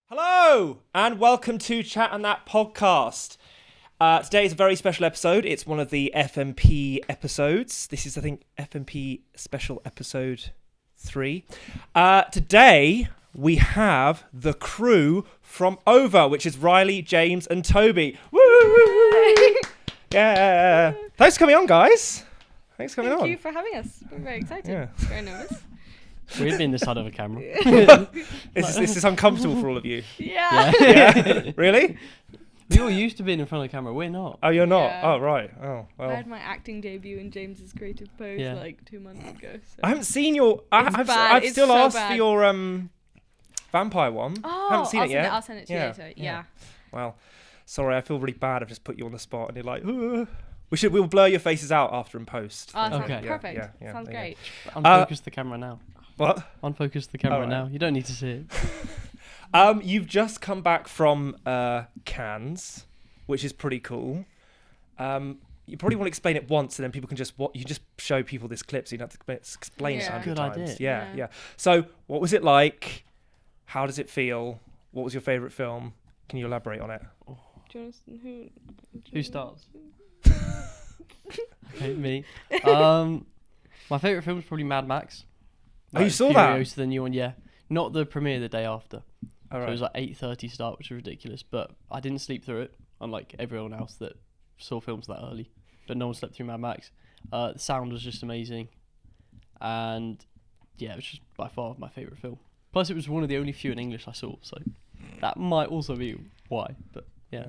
Hello, and welcome to Chat and That podcast. Today is a very special episode. It's one of the FMP episodes. This is, I think, FMP special episode 3. Today, we have the crew from Over, which is Riley, James, and Toby. Woo! Yeah. Thanks for coming on, guys. Thanks for coming on. Thank you for having us. We're very excited. Yeah. Very nervous. We'd be in this side of a camera. This is uncomfortable for all of you. Yeah. Yeah? Really? We all used to being in front of the camera. We're not. Oh, you're not? Yeah. Oh, right. Oh, well. I had my acting debut in James's creative pose like 2 months ago. So. I haven't seen your... I've It's still so asked bad. for your vampire one. Oh, I haven't seen it yet. I'll send it to you later. Yeah. Well, sorry, I feel really bad. I've just put you on the spot and you're like... We'll blur your faces out after in post. Oh, Okay. sounds perfect. Yeah, sounds great. Unfocus the camera now. What? Unfocus the camera Alright. now. You don't need to see it. You've just come back from Cannes, which is pretty cool. You probably want to explain it once, and then people can just show people this clip, so you don't have to explain it Yeah. 100 Good times. idea. Yeah. So, what was it like? How does it feel? What was your favourite film? Can you elaborate on it? Do you want Who starts? Okay, me. My favourite film was probably Mad Max. Oh, you saw that? Furiosa, the new one, yeah. Not the premiere the day after. All So right. it was like 8:30 start, which was ridiculous. But I didn't sleep through it, unlike everyone else that saw films that early. But no one slept through Mad Max. The sound was just amazing. And yeah, it was just by far my favourite film. Plus, it was one of the only few in English I saw. So that might also be why. But yeah.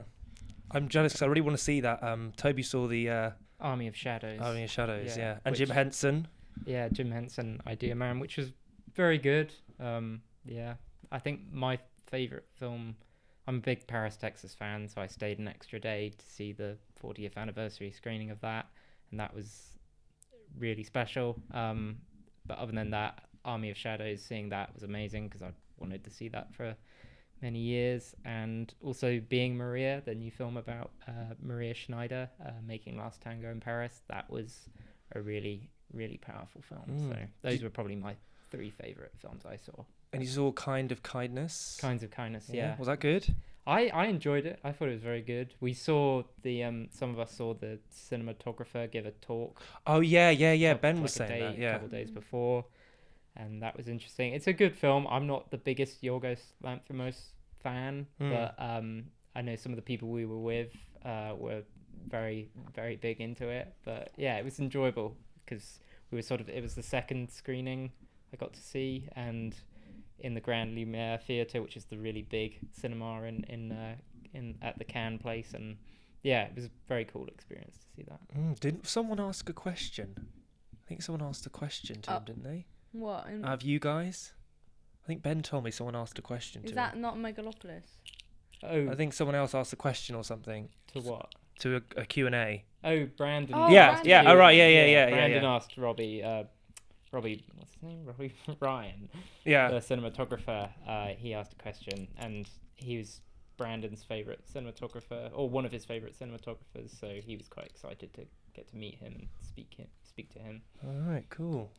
I'm jealous because I really want to see that. Toby saw the Army of Shadows. Army of Shadows, yeah. And which- Jim Henson. Yeah, Jim Henson, Idea Man, which was very good. Yeah, I think my favourite film, I'm a big Paris, Texas fan, so I stayed an extra day to see the 40th anniversary screening of that, and that was really special. But other than that, Army of Shadows, seeing that was amazing because I wanted to see that for many years. And also Being Maria, the new film about Maria Schneider making Last Tango in Paris, that was a really powerful film. So those were probably my 3 favourite films I saw. And you saw Kind of Kindness. Kinds of Kindness, yeah. Was that good? I enjoyed it. I thought it was very good. We saw the some of us saw the cinematographer give a talk. Oh, yeah. like Ben was a saying that, A yeah. couple days before, and that was interesting. It's a good film. I'm not the biggest Yorgos Lanthimos fan, but I know some of the people we were with were very, very big into it. But yeah, it was enjoyable because we were it was the second screening I got to see, and in the Grand Lumiere Theatre, which is the really big cinema in at the Cannes place, and yeah, it was a very cool experience to see that. Didn't someone ask a question? I think someone asked a question to him, didn't they? What? Have you guys? I think Ben told me someone asked a question to Is him. that not Megalopolis? Oh, I think someone else asked a question or something to what? to a Q&A. Oh, Brandon. Oh, Yeah, Brandon. yeah, oh, right, yeah. Brandon asked Robbie, what's his name? Robbie Ryan, Yeah. the cinematographer. He asked a question, and he was Brandon's favorite cinematographer, or one of his favorite cinematographers. So he was quite excited to get to meet him and speak to him. All right, cool.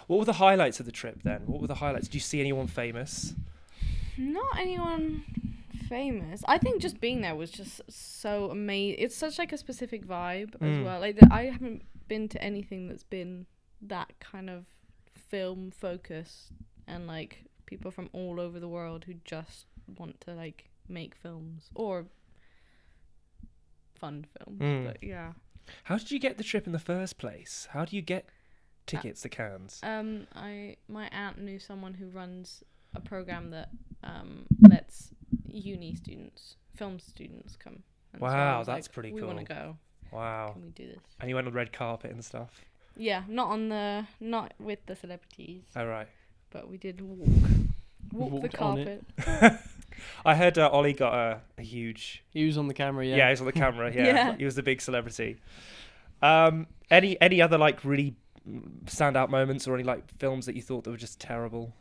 What were the highlights of the trip then? What were the highlights? Did you see anyone famous? Not anyone famous. I think just being there was just so amazing. It's such like a specific vibe as well. Like I haven't been to anything that's been that kind of film focused, and like people from all over the world who just want to like make films or fun films. But yeah. How did you get the trip in the first place? How do you get tickets to Cannes? My aunt knew someone who runs a program that lets film students come. And so I Wow, was that's like, pretty we cool. want to go. Wow. Can we do this? And you went on the red carpet and stuff? Yeah, not with the celebrities, Oh, right. but we did walk the Walked on carpet. I heard Ollie got a huge... He was on the camera, yeah. Yeah, he's on the camera, yeah. Yeah. He was the big celebrity. Any other, like, really standout moments or any, like, films that you thought that were just terrible?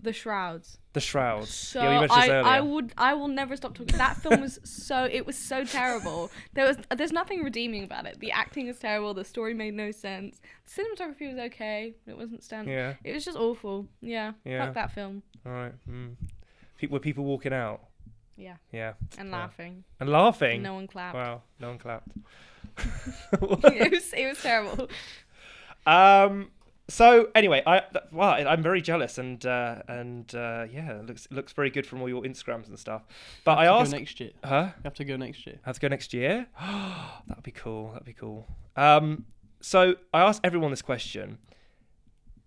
The Shrouds. The Shrouds. So Yeah, we mentioned this earlier. I will never stop talking. That film was so terrible. There's nothing redeeming about it. The acting is terrible. The story made no sense. The cinematography was okay. It wasn't standard. Yeah. It was just awful. Yeah. Yeah. Fuck that film. All right. Were people walking out? Yeah. Yeah. And laughing. And laughing? No one clapped. Wow. No one clapped. it was terrible. So anyway, I'm very jealous, and yeah, it looks very good from all your Instagrams and stuff. But I asked, go next year. huh? You have to go next year. Have to go next year? That'd be cool. So I asked everyone this question: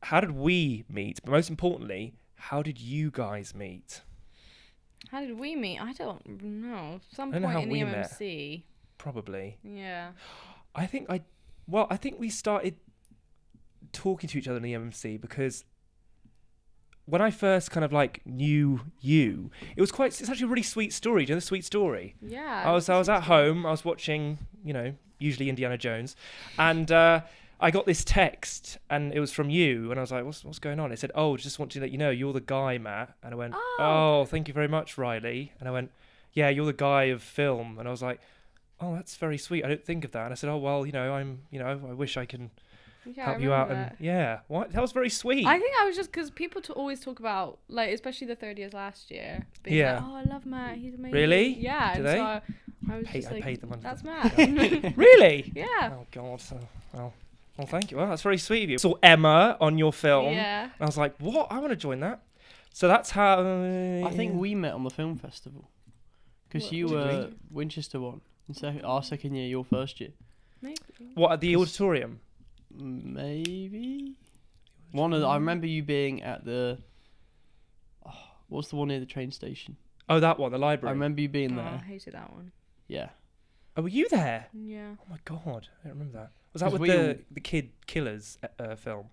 how did we meet? But most importantly, how did you guys meet? How did we meet? I don't know. Some I don't know point how in we the met. MMC. Probably. Yeah. I think we started talking to each other in the MMC because when I first kind of like knew you, it's actually a really sweet story. Do you know the sweet story? Yeah. I was at home, I was watching, usually Indiana Jones, and I got this text, and it was from you, and I was like, what's going on? It said, oh, just want to let you know, you're the guy, Matt. And I went, oh, thank you very much, Riley. And I went, yeah, you're the guy of film. And I was like, oh, that's very sweet. I didn't think of that. And I said, oh, well, I wish I can help you out. That. And yeah, that was very sweet. I think I was just because people always talk about, like, especially the third years last year. Being Yeah. like, oh, I love Matt. He's amazing. Really? Yeah. Do and they? So I was just I like, paid them. that's Matt. Really? Yeah. Oh God. Well, thank you. Well, that's very sweet of you. I saw Emma on your film. Yeah. And I was like, what? I want to join that. So that's how. I think we met on the film festival because you were Winchester one. Our second year, your first year. Maybe. What, at the auditorium? Maybe. I remember you being at the. What's the one near the train station? Oh, that one, the library. I remember you being Oh, I there. hated that one. Yeah. Oh, were you there? Yeah. Oh my God, I don't remember that. Was that 'Cause with the Kid Killers film?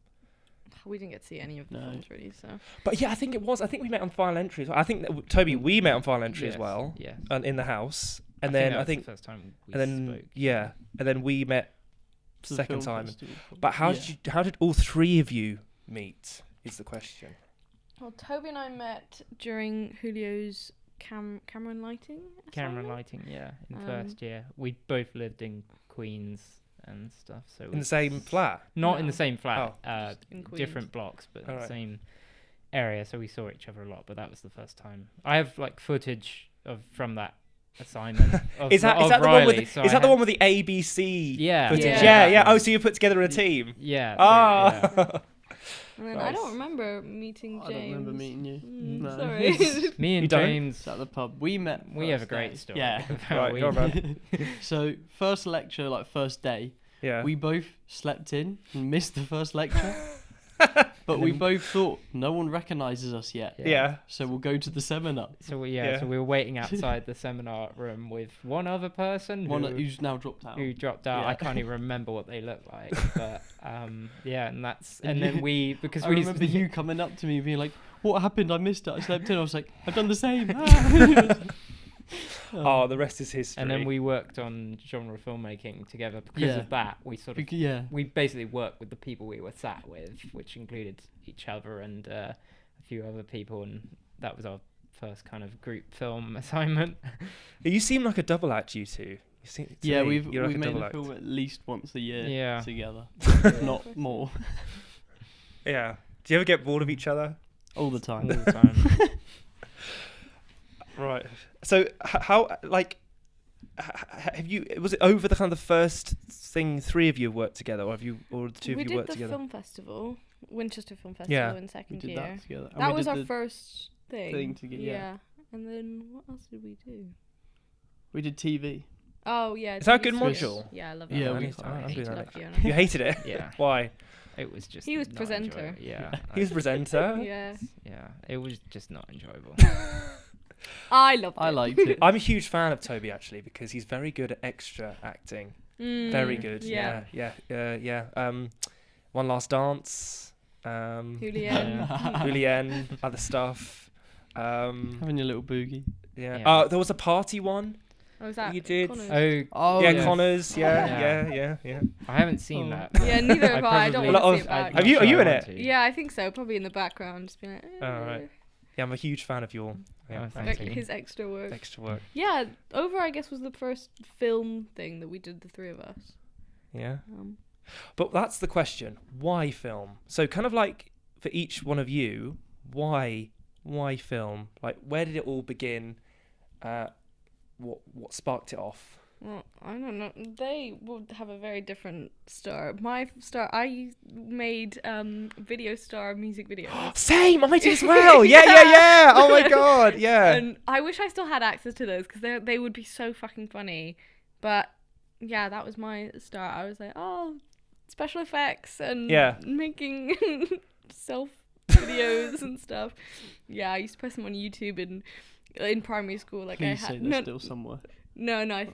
We didn't get to see any of the films really, so. But yeah, I think it was. I think we met on Final Entry as well. I think that, Toby, we met on Final Entry as well. Yeah. In the house, and I then think that I was think, the first time we and then spoke. yeah, and then we met To the second film time. festival. But how did all three of you meet? Is the question. Well, Toby and I met during Julio's Cameron lighting. Camera assignment. lighting, yeah, in first year. We both lived in Queens and stuff, so In the same flat. not in No. the same flat, In Queens. different blocks, but in Alright. the same area. So we saw each other a lot. But that was the first time. I have like footage from that assignment. Of, Is that of the one Riley, with so is I that the had- one with the ABC Yeah. footage? Yeah. Yeah. Oh, so you put together a team. Yeah. Ah. yeah. And then Nice. I don't remember meeting James. I don't remember meeting you. No. Sorry. Me and You don't? James, It's at the pub. We met. we have a first great day. story. Yeah. of how Right, we go on, met. man. So first lecture, like first day, Yeah. we both slept in and missed the first lecture. But we both thought no one recognises us yet. Yeah. So we'll go to the seminar. So Yeah. so we were waiting outside the seminar room with one other person One who who's now dropped out. dropped out. Yeah. I can't even remember what they looked like, but yeah, and And then you- we because I we remember you coming up to me being like, "What happened? I missed it. I slept in." I was like, "I've done the same." Oh, the rest is history. and then we worked on genre filmmaking together because Yeah. of that. We sort of Yeah. we basically worked with the people we were sat with, which included each other and a few other people, and that was our first kind of group film assignment. You seem like a double act, you two. You seem, to Yeah, me, we've you're like a made double a act. film at least once a year Yeah. together, not more, Yeah. Do you ever get bored of each other? all the all time. the time. Right. So how have you? Was it over the kind of the first thing three of you have worked together, or the two We of you did worked the together? film festival, Winchester Film Festival Yeah. in We second did year. that together. And That we was did our the first thing. thing together. Yeah. And then what else did we do? We did TV. Oh yeah. Is that a TV good series. module? Yeah, I love that. Yeah, one. we- I'm doing that. Loved next. Fiona. You hated it. Yeah, Why? it was just He was not presenter. enjoyable. Yeah, He was presenter. Yeah. yeah, it was just not enjoyable. I loved it. I liked it. I'm a huge fan of Toby actually because he's very good at extra acting. Mm, Very good. Yeah. Yeah. One Last Dance. Julian. Julienne. Other stuff. Having your little boogie. Yeah. Yeah. There was a party one. Oh, was that You did. Connors? Oh, yeah, yes. Connors. Yeah. Yeah. I haven't seen Oh. that. Yeah, neither have I. I don't probably- want to Well, see it I- back. Have you- are you in it? Yeah, I think so. Probably in the background, just being like. Oh, right. Yeah, I'm a huge fan of your Oh, acting. thank you. His extra work. Extra work. Yeah, Over, I guess, was the first film thing that we did, the three of us. Yeah. Um, But that's the question. Why film? So kind of like for each one of you, why film? Like where did it all begin? What sparked it off? well, I don't know. They would have a very different start. My start, I made video star music videos. Same, I did as well. Yeah. Oh my god, yeah. And I wish I still had access to those because they would be so fucking funny. But yeah, that was my start. I was like, oh, special effects and Yeah. making self videos and stuff. Yeah, I used to post them on YouTube in primary school. Like Please I say had they're still somewhere. no, I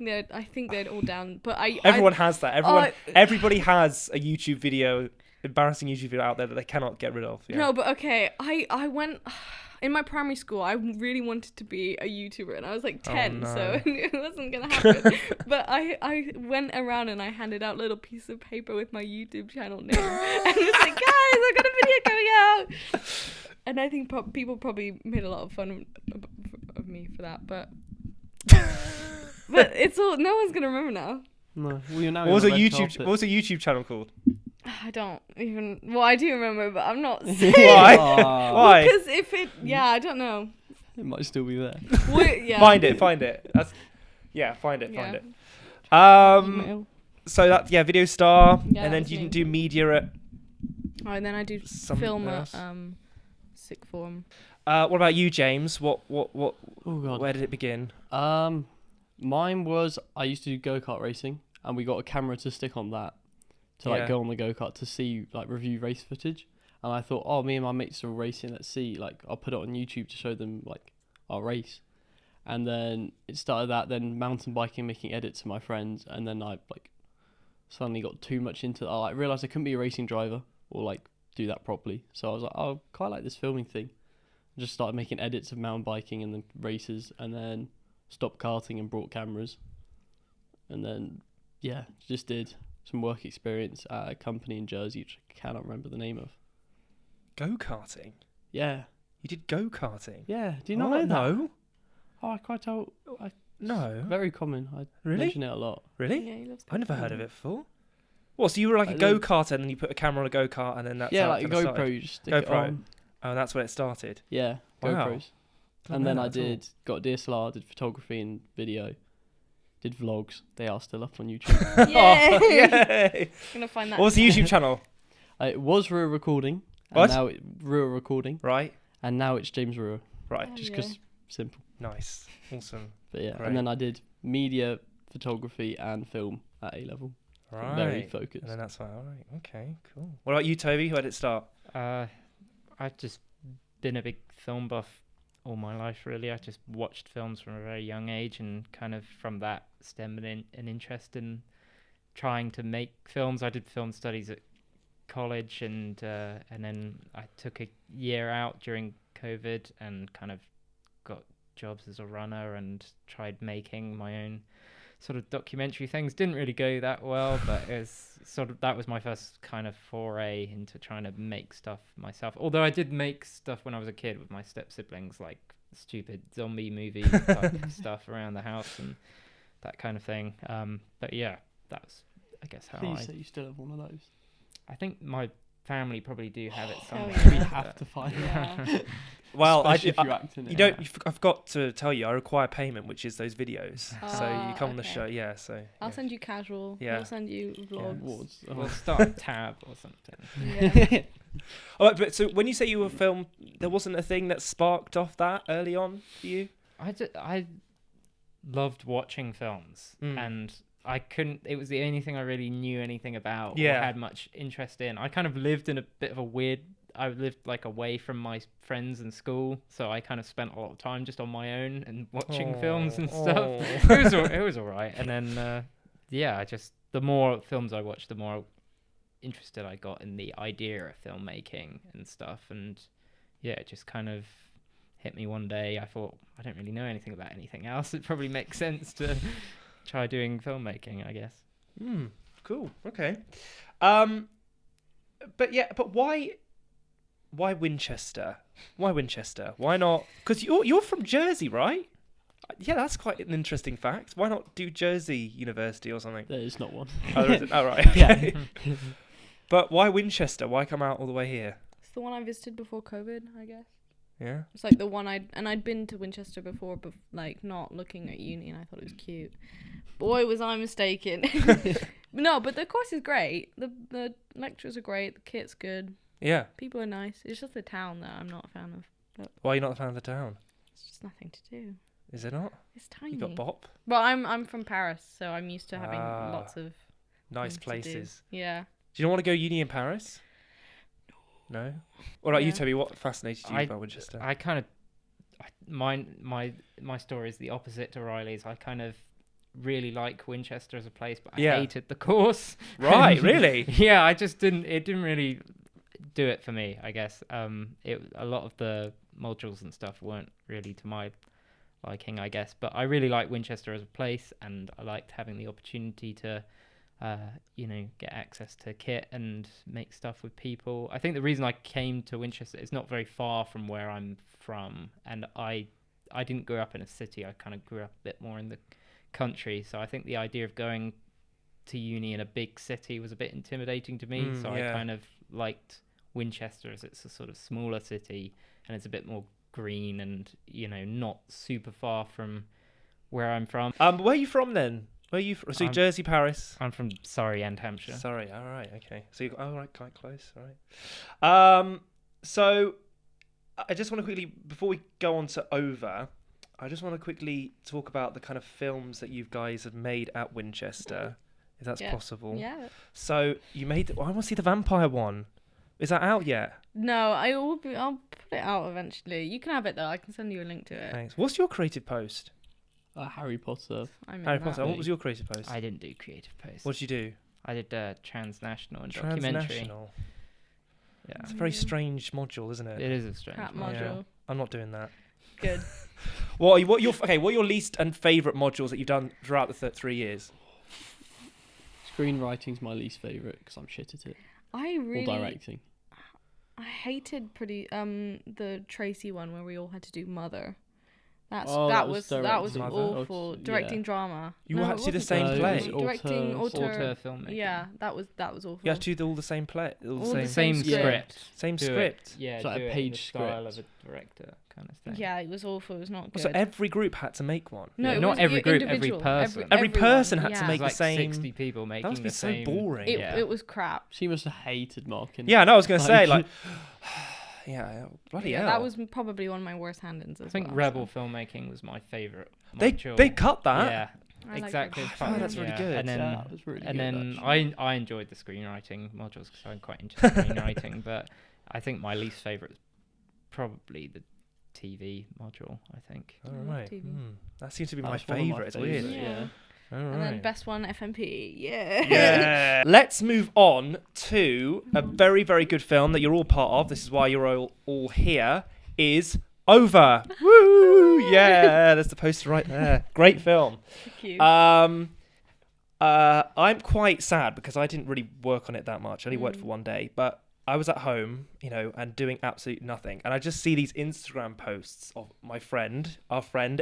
think they're all down. But Everyone has that. Oh, Everybody has a YouTube video, embarrassing YouTube video out there that they cannot get rid of. Yeah. No, but okay, I went in my primary school. I really wanted to be a YouTuber, and I was like 10, no. so it wasn't gonna happen. But I went around and I handed out little pieces of paper with my YouTube channel name, and it was like, guys, I've got a video coming out. And I think people probably made a lot of fun of me for that, but it's all no one's gonna remember now. No, well, you're now What was on a the red YouTube? carpet. What was a YouTube channel called? I don't even. Well, I do remember, but I'm not. Why? Ah, Why? Because if it, yeah, I don't know. It might still be there. Yeah. Find it. Find it. Find it. Yeah. Find it. Email. So that video star, Yeah, and then that's you me. didn't do media at. Oh, and then I do Something film else? at sick form. What about you, James? What? Oh god. Where did it begin? Mine was I used to do go-kart racing, and we got a camera to stick on that to like Yeah. go on the go-kart to see like review race footage. And I thought, oh, me and my mates are racing. Let's see, like I'll put it on YouTube to show them like our race. And then it started that, then mountain biking, making edits for my friends, and then I like suddenly got too much into it. I realized I couldn't be a racing driver or like do that properly. So I was like, oh, I quite like this filming thing. I just started making edits of mountain biking and then races, and then stopped karting and brought cameras. And then yeah, just did some work experience at a company in Jersey, which I cannot remember the name of. Go karting. Yeah, You did go karting. yeah. Do you not know that? No. Oh, I quite told. No. Very common. I Really? mention it a lot. Really? Yeah, he loves I never go-karting. heard of it before. What? So you were like a I go don't- karter, and then you put a camera on a go kart, and then that's Yeah, how like a it kinda started? GoPro. Just stick it GoPro. on. Oh, that's where it started. Yeah, Wow. GoPros. Don't And know then that I at all. did got a DSLR, did photography and video, did vlogs. They are still up on YouTube. Yay! Yay! Gonna find that. What was the YouTube channel? It was Rouault Recording. And What? Now Rouault Recording, Right. and now it's James Rouault. Right. Oh, Just yeah. because simple. Nice. Awesome. But yeah, Great. and then I did media, photography, and film at A level. Right. Very focused. And then that's why. All right. Okay. Cool. What about you, Toby? Where did it start? I've just been a big film buff all my life, really. I just watched films from a very young age, and kind of from that stemmed an interest in trying to make films. I did film studies at college, and then I took a year out during COVID and kind of got jobs as a runner and tried making my own sort of documentary things. Didn't really go that well, but it was sort of, that was my first kind of foray into trying to make stuff myself. Although I did make stuff when I was a kid with my step siblings, like stupid zombie movie type stuff around the house and that kind of thing. But yeah, that's, I guess, how Please I say you still have one of those. I think my family probably do have it Hell somewhere. yeah. We Yeah. have to find Yeah. that. Well, Especially if you're acting it. you don't. I forgot to tell you. I require payment, which is those videos. So you Ah, come on the okay. show. Yeah. So. I'll yeah. send you casual. Yeah. I'll send you vlogs. Awards. We'll start a tab or something. Yeah. Oh, but so when you say you were film, there wasn't a thing that sparked off that early on for you. I loved watching films, and I couldn't. It was the only thing I really knew anything about Yeah. or had much interest in. I kind of lived in a bit of a weird. I lived like away from my friends and school, so I kind of spent a lot of time just on my own and watching films and stuff. It was all right. And then yeah, the more films I watched, the more interested I got in the idea of filmmaking and stuff. And yeah, it just kind of hit me one day. I thought, I don't really know anything about anything else. It probably makes sense to try doing filmmaking, I guess. Cool. Okay. But why Winchester? Why Winchester? Why not? Because you're from Jersey, right? Yeah, that's quite an interesting fact. Why not do Jersey University or something? There is not one. Oh, there isn't? Oh, right. Okay. But why Winchester? Why come out all the way here? It's the one I visited before COVID, I guess. Yeah. It's like the one I'd been to Winchester before, but like not looking at uni, and I thought it was cute. Boy, was I mistaken. No, but the course is great. The lectures are great. The kit's good. Yeah. People are nice. It's just the town that I'm not a fan of. But Why are you not a fan of the town? it's just nothing to do. Is it not? It's tiny. You got Bop. Well, I'm from Paris, so I'm used to having Ah, lots of Nice things to do. places. Yeah. Do you not want to go uni in Paris? No. All right, you Yeah. Toby. What fascinated you about Winchester? I kind of, my story is the opposite to Riley's. I kind of really like Winchester as a place, but I Yeah. hated the course. Right, really? Yeah, I just didn't. It didn't really do it for me, I guess. A lot of the modules and stuff weren't really to my liking, I guess. But I really like Winchester as a place, and I liked having the opportunity to, get access to kit and make stuff with people. I think the reason I came to Winchester is not very far from where I'm from, and I didn't grow up in a city. I kind of grew up a bit more in the country, so I think the idea of going to uni in a big city was a bit intimidating to me. So yeah. I kind of liked Winchester as it's a sort of smaller city and it's a bit more green and not super far from where I'm from. Where are you from then? Where are you from? So I'm- Jersey, Paris. I'm from Surrey and Hampshire. Sorry. All right. Okay. So you right, quite close. All right. So I just want to quickly, before we go on to Over, I just want to quickly talk about the kind of films that you guys have made at Winchester, if that's Yeah. possible. Yeah. So you made. I want to see the vampire one. Is that out yet? No, I'll put it out eventually. You can have it though. I can send you a link to it. Thanks. What's your creative post? Harry Potter. I'm in Harry that. Potter. What was your creative post? I didn't do creative posts. What did you do? I did transnational and documentary. Transnational. Yeah, It's a very strange module, isn't it? it is a strange Crap one. module. I'm not doing that. Good. What are your least and favourite modules that you've done throughout the 3 years? Screenwriting's my least favourite because I'm shit at it. I really. Or directing. I hated the Tracy one where we all had to do Mother. That was directing. awful. Yeah. Directing drama. You No, all it had to do the wasn't same drama. play. Directing Auteur filmmaking. Yeah, that was awful. You have to do all the same play, all All the the same same script. same Do it. script. Yeah, It's like do a it in the page style script. of a director kind of thing. Yeah, it was awful. It was not good. So every group had to make one. no, Yeah, it not was every group, every individual. person. Every everyone, person had to yeah. make There's the like same. 60 people making That must be the so same. boring. It, Yeah. it was crap. She must have hated marking. Yeah, no, I was gonna say Like- like, yeah, bloody Yeah, hell. that was probably one of my worst hand-ins. I As think well, Rebel so. filmmaking was my favourite. they module. cut that. Yeah, I like exactly. Rebel. as part of that's it, really yeah. good. And then, Yeah, that was really and good, then actually. I enjoyed the screenwriting modules because I'm quite into screenwriting. But I think my least favourite is probably the TV module. I think. All I love right. TV. That seems to be That my was one of my favourite. It's weird. favourite, Yeah. All And then right. best one FMP. Yeah. Yeah. Let's move on to a very, very good film that you're all part of. This is why you're all here. Is Over. Woo! Yeah, there's the poster right there. Great film. Thank you. I'm quite sad because I didn't really work on it that much. I only worked for one day, but I was at home, and doing absolutely nothing. And I just see these Instagram posts of our friend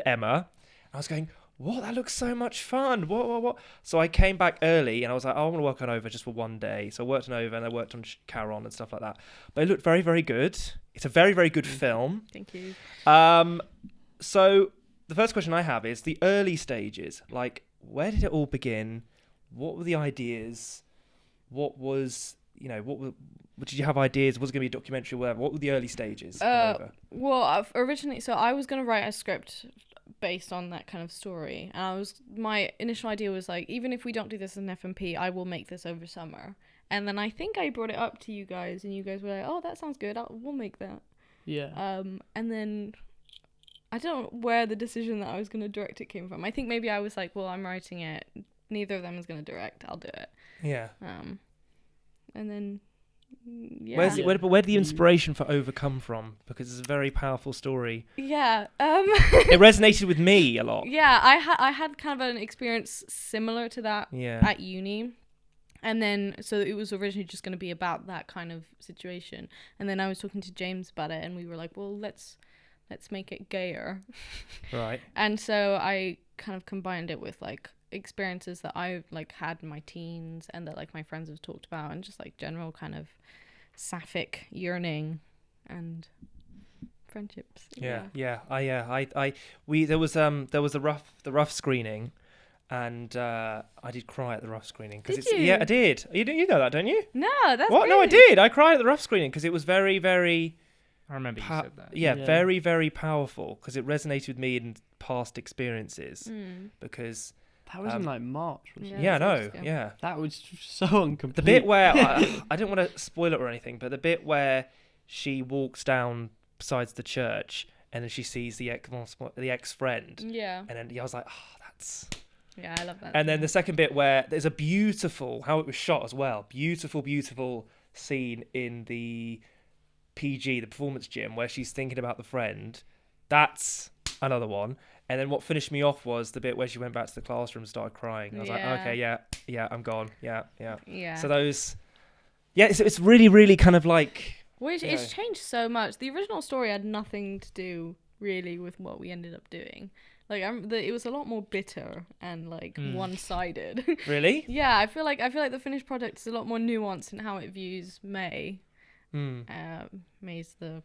Emma. And I was going, what? That looks so much fun. What? So I came back early and I was like, I want to work on Over just for one day. So I worked on Over and I worked on Charon and stuff like that. But it looked very, very good. It's a very, very good film. Thank you. So the first question I have is the early stages. Like, where did it all begin? What were the ideas? What did you have ideas? Was it going to be a documentary or whatever? What were the early stages? of Over? Well, originally, so I was going to write a script based on that kind of story. And my initial idea was like, even if we don't do this as an FMP, I will make this over summer. And then I think I brought it up to you guys and you guys were like, oh, that sounds good. We'll make that. Yeah. And then I don't know where the decision that I was going to direct it came from. I think maybe I was like, well, I'm writing it. Neither of them is going to direct. I'll do it. Yeah. And then Yeah. Where did the inspiration for Overcome from? Because it's a very powerful story. Yeah. It resonated with me a lot. Yeah, I had kind of an experience similar to that Yeah. at uni. And then, so it was originally just going to be about that kind of situation. And then I was talking to James about it, and we were like, well, let's make it gayer. Right. And so I kind of combined it with like experiences that I like had in my teens and that like my friends have talked about, and just like general kind of sapphic yearning and friendships. Yeah. There was the rough screening. And I did cry at the rough screening. Did it's, you? Yeah, I did. You know that, don't you? No, that's What? No, I great. did. I cried at the rough screening because it was very, very... I remember you said that. Yeah, Yeah. very, very powerful because it resonated with me in past experiences. Because... That was in like March, wasn't it? Yeah, I that's know. ages ago. Yeah. That was so incomplete. The bit where... I didn't want to spoil it or anything, but the bit where she walks down besides the church and then she sees the ex-friend. Yeah. And then I was like, oh, that's... Yeah, I love that. And then the second bit where there's a beautiful, how it was shot as well, beautiful scene in the PG, the performance gym, where she's thinking about the friend. That's another one. And then what finished me off was the bit where she went back to the classroom and started crying. I was like, okay, yeah, I'm gone. Yeah. Yeah. So those, it's really, really kind of like... Which you it's changed so much. The original story had nothing to do really with what we ended up doing. Like it was a lot more bitter and like one-sided. Really? Yeah, I feel like the finished product is a lot more nuanced in how it views May. May's the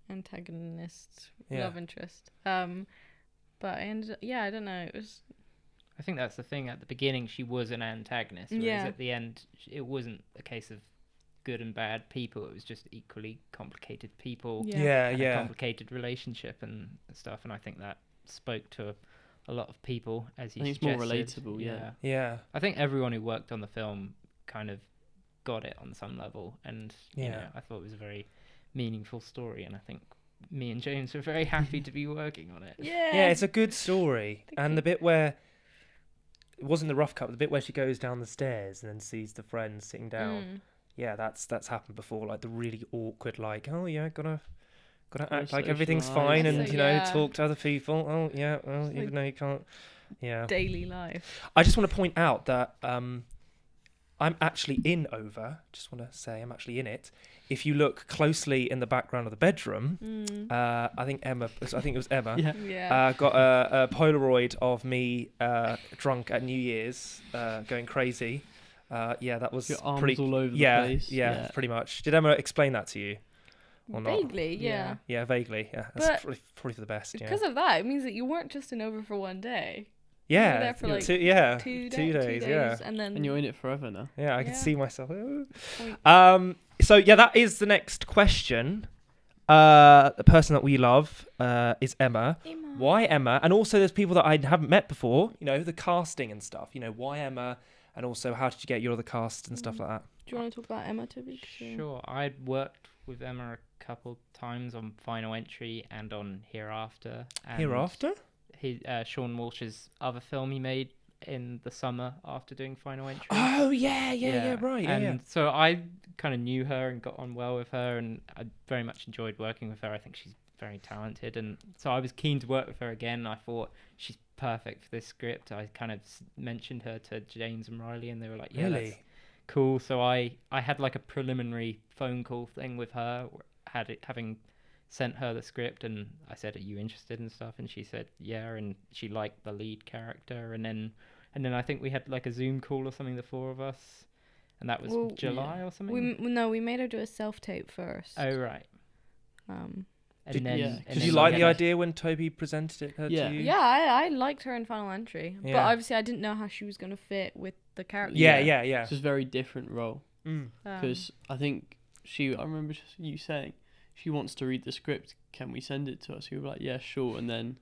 antagonist love interest. But I ended up, I don't know. It was. I think that's the thing. At the beginning, she was an antagonist, whereas at the end, it wasn't a case of good and bad people. It was just equally complicated people. Yeah. And a complicated relationship and stuff. And I think that spoke to a lot of people, as you I think suggested. it's more relatable. Yeah. I think everyone who worked on the film kind of got it on some level, and you know, I thought it was a very meaningful story, and I think me and James were very happy to be working on it. Yeah, it's a good story. And the bit where it wasn't the rough cut, but the bit where she goes down the stairs and then sees the friend sitting down. Yeah, that's happened before. Like the really awkward, like, oh yeah, gotta act like everything's fine, and talk to other people. Oh yeah, well, It's even like though you can't. Yeah. daily life. I just want to point out that I'm actually in Over. Just want to say I'm actually in it. If you look closely in the background of the bedroom, I think it was Emma. Got a Polaroid of me drunk at New Year's, going crazy. That was Your arms pretty all over the place. Yeah, pretty much. Did Emma explain that to you? Or not? Vaguely, yeah. Yeah, vaguely. Yeah, that's probably for the best. Yeah. Because of that, it means that you weren't just in Over for one day. Yeah, You were there for like 2 2 days. Yeah, and you're in it forever now. yeah. I can Yeah. see myself. Point. So yeah, that is the next question. The person that we love is Emma. Why Emma? And also, there's people that I haven't met before. You know, the casting and stuff. You know, why Emma? And also, how did you get your other cast and stuff like that? Do you want to talk about Emma, Toby? Sure. I'd worked with Emma a couple times on Final Entry and on Hereafter. And Hereafter? Sean Walsh's other film he made in the summer after doing Final Entry. Oh yeah, right. And so I kind of knew her and got on well with her, and I very much enjoyed working with her. I think she's very talented, and so I was keen to work with her again. I thought she's perfect for this script. I kind of mentioned her to James and Riley, and they were like, yeah, Really? that's cool. So I had like a preliminary phone call thing with her, having sent her the script, and I said, are you interested in stuff? And she said yeah, and she liked the lead character, and then I think we had like a Zoom call or something, the four of us, and that was July or something. We made her do a self-tape first. Oh right. Did Did you like the idea when Toby presented it to you? Yeah, I liked her in Final Entry, but Yeah. obviously I didn't know how she was going to fit with the character. Yeah. It's a very different role Mm. because I think I remember you saying she wants to read the script. Can we send it to us? We were like, yeah, sure. And then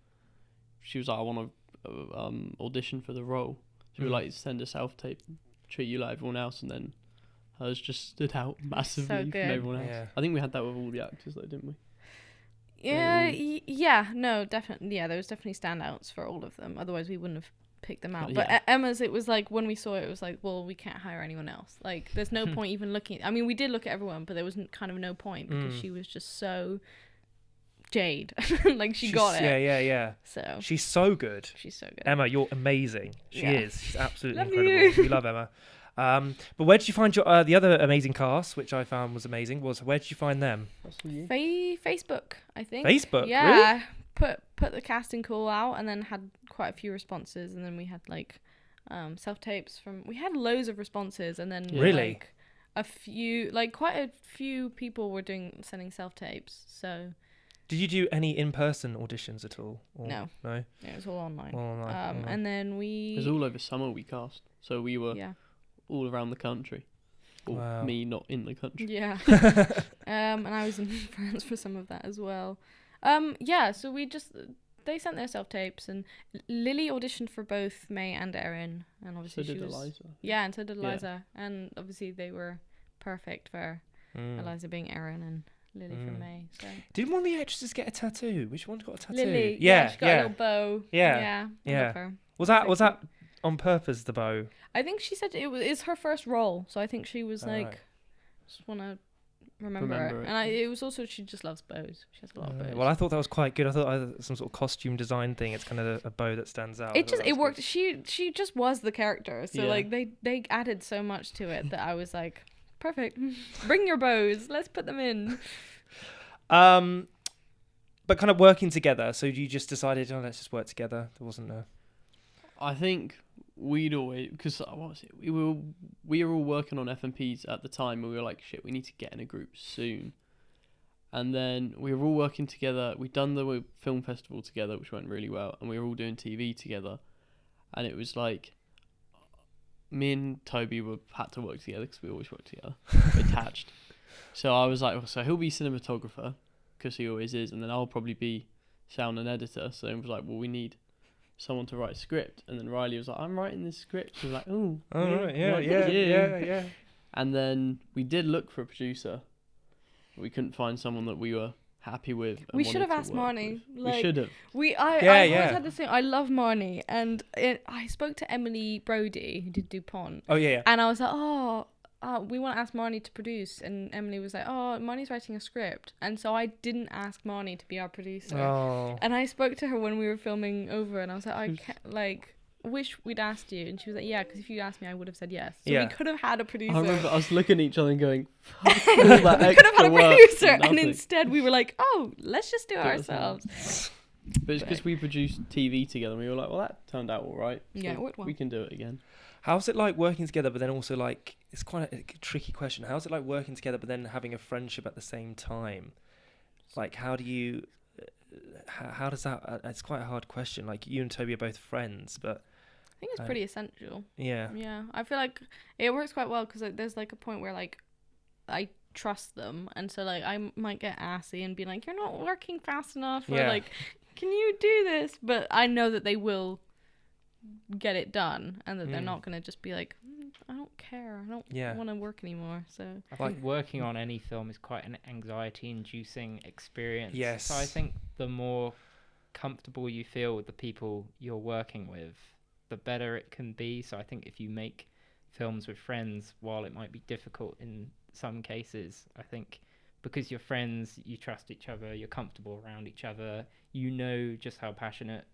she was like, I want to audition for the role. So we were like, send a self-tape, treat you like everyone else, and then hers just stood out massively from good. everyone else. Yeah. I think we had that with all the actors though, didn't we? Yeah, no, definitely. Yeah, there was definitely standouts for all of them. Otherwise, we wouldn't have pick them out. Yeah. But Emma's, it was like when we saw it, it was like, well, we can't hire anyone else. Like, there's no point even looking. I mean, we did look at everyone, but there was kind of no point because she was just so Jade. Like, she's got it. Yeah. So She's so good. she's so good. Emma, you're amazing. She Yeah. is. She's absolutely Love incredible. you. We love Emma. But where did you find your the other amazing cast, which I found was amazing? Was where did you find them? Facebook, I think. Facebook, Yeah. really? Put the casting call out and then had quite a few responses, and then we had like self-tapes from. We had loads of responses, and then Really? like quite a few people were sending self-tapes. So Did you do any in-person auditions at all? Or No. No. it was all online. All online. And then It was all over summer we cast, so we were all around the country. Or Wow. me not in the country. Yeah. And I was in France for some of that as well. So they sent their self-tapes, and Lily auditioned for both May and Erin, and obviously So she did was Eliza. Yeah, and so did Yeah. Eliza, and obviously they were perfect for Eliza being Erin and Lily for May. So Did one of the actresses get a tattoo? Which one got a tattoo? Lily, Yeah, she got a little bow. Yeah. I love her. Was that on purpose? The bow. I think she said it's her first role, so I think she was like, Alright. just want to remember Remember it. it. And it was also, she just loves bows. She has a lot of bows. Well, I thought that was quite good. I thought some sort of costume design thing. It's kind of a bow that stands out. I It thought that was worked. good. She just was the character. So Yeah. like they added so much to it that I was like, perfect. Bring your bows. Let's put them in. But kind of working together. So you just decided, let's just work together. There wasn't a. I think we'd always, because what was it? We were all working on FMPs at the time, and we were like, shit, we need to get in a group soon. And then we were all working together. We'd done the film festival together, which went really well, and we were all doing TV together. And it was like, me and Toby had to work together because we always work together, attached. So I was like, well, so he'll be cinematographer because he always is, and then I'll probably be sound and editor. So it was like, well, we need someone to write a script. And then Riley was like, I'm writing this script. He was like, oh, Right, yeah. yeah. And then we did look for a producer. We couldn't find someone that we were happy with. And We should wanted have to asked work Marnie. with. Like, we should have. I always had this thing. I love Marnie, and I spoke to Emily Brody, who did DuPont, Oh yeah. and I was like, we want to ask Marnie to produce, and Emily was like, Marnie's writing a script, and so I didn't ask Marnie to be our producer. Oh. And I spoke to her when we were filming over, and I was like, I can't, like, wish we'd asked you. And she was like, yeah, because if you'd asked me, I would have said yes. So Yeah. we could have had a producer. I remember us looking at each other and going, fuck all that we could have had extra a work producer, for and nothing. instead we were like, let's just do it Do it ourselves. But it's because we produced TV together, and we were like, well, that turned out all right. Yeah, it worked well. We can do it again. How's it like working together, but then also like it's quite a tricky question. How's it like working together, but then having a friendship at the same time? Like, how do you? How does that? It's quite a hard question. Like, you and Toby are both friends, but I think it's pretty essential. yeah. Yeah, I feel like it works quite well because there's like a point where like I trust them, and so like I might get assy and be like, "You're not working fast enough," or Yeah. like, "Can you do this?" But I know that they will get it done, and that they're not gonna just be like, "I don't care. I don't want to work anymore." So I think working on any film is quite an anxiety-inducing experience. Yes. So I think the more comfortable you feel with the people you're working with, the better it can be. So I think if you make films with friends, while it might be difficult in some cases, I think because you're friends, you trust each other, you're comfortable around each other, you know just how passionate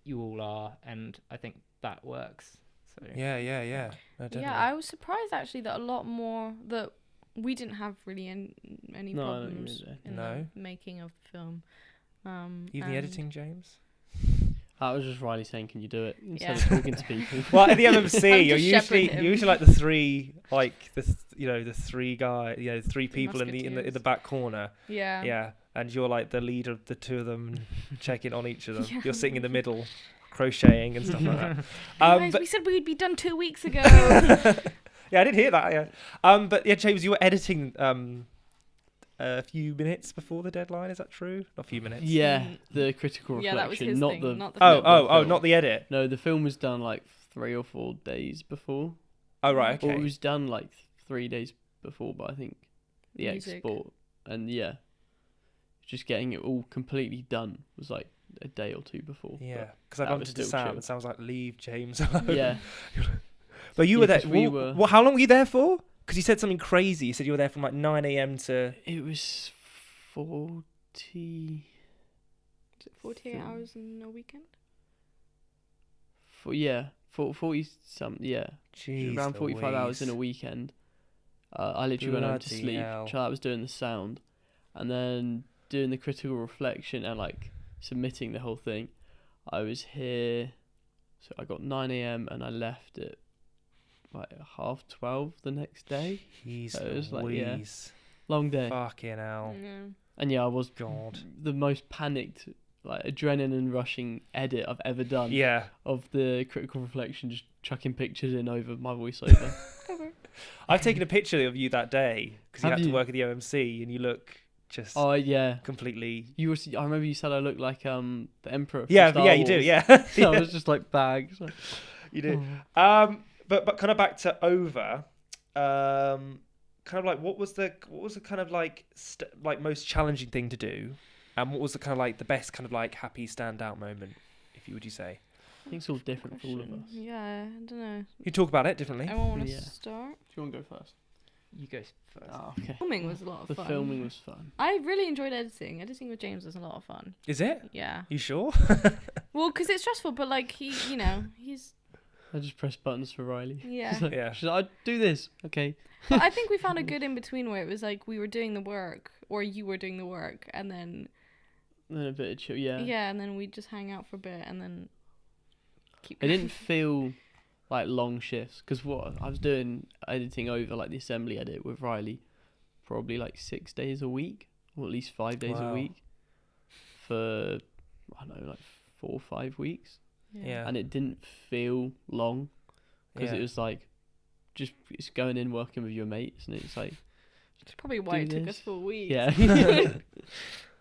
you all are, and I think that works. So Yeah. No, definitely. yeah, I was surprised actually that a lot more that we didn't have really any No, I don't problems really. in No. the making of the film. Even the and- editing, James. That was just Riley saying, "Can you do it?" Instead Yeah. of talking to people. Well, at the FMC, I'm you're just shepherding him. usually like the three, like the three guys, three people in the musketeers. back corner. Yeah. Yeah, and you're like the leader of the two of them, checking on each of them. Yeah. You're sitting in the middle, crocheting and stuff like that. Guys, But we said we'd be done 2 weeks ago. yeah, I did hear that. Yeah. But yeah, James, you were editing a few minutes before the deadline. Is that true? Not a few minutes. Yeah, the critical Yeah, that was reflection, his not thing, the. not the Oh, film. oh, not the edit. No, the film was done like 3 or 4 days before. Oh, right. Or Okay. it was done like 3 days before, but I think the Music. export and just getting it all completely done was like a day or two before. Yeah, because I that bumped was into still Sam, chill. and Sam was like, "Leave James alone." But yeah, But you Yeah, were there. 'cause we Well, were- how long were you there for? Because you said something crazy. You said you were there from like 9 a.m. to. it was 40. Is it 48 hours in a weekend? 40 some, yeah. Jeez, Around 45 hours in a Louise. weekend. I literally went home to Bloody sleep. hell. Charlotte was doing the sound, and then doing the critical reflection and like submitting the whole thing. I was here, so I got 9 a.m. and I left at like 12:30 the next day. Jeez, So it was like, yeah. Louise. Long day. Fucking hell. Yeah. And yeah, I was God. the most panicked, like adrenaline rushing edit I've ever done. Yeah. Of the critical reflection, just chucking pictures in over my voiceover. I've taken a picture of you that day because you Have had to you? work at the OMC and you look just Oh yeah, completely. you were. I remember you said I looked like the Emperor. From Yeah, Star yeah, you do. Wars. Yeah. So I was just like bags. You do. Oh. But kind of back to Over. Kind of like what was the kind of like like most challenging thing to do, and what was the kind of like the best kind of like happy standout moment, would you say? I think it's all different for all of us. Do Yeah, I don't know. You talk about it differently. Anyone want to Yeah. start? you want to go first? You go first. Oh, okay. Filming was a lot of The fun. filming was fun. I really enjoyed editing. Editing with James was a lot of fun. Is it? Yeah. You sure? Well, because it's stressful, but like he's I just pressed buttons for Riley. yeah. She's like, Yeah. she's like, I'd do this. Okay. But I think we found a good in between where it was like we were doing the work or you were doing the work, and then And then a bit of chill. Yeah. yeah, and then we just hang out for a bit and then keep. It didn't feel like long shifts because what I was doing editing over like the assembly edit with Riley, probably like 6 days a week or at least 5 days Wow. a week for I don't know like 4 or 5 weeks, Yeah. and it didn't feel long because Yeah. it was like just it's going in working with your mates and it's like It's probably why it do took us this. 4 weeks. yeah.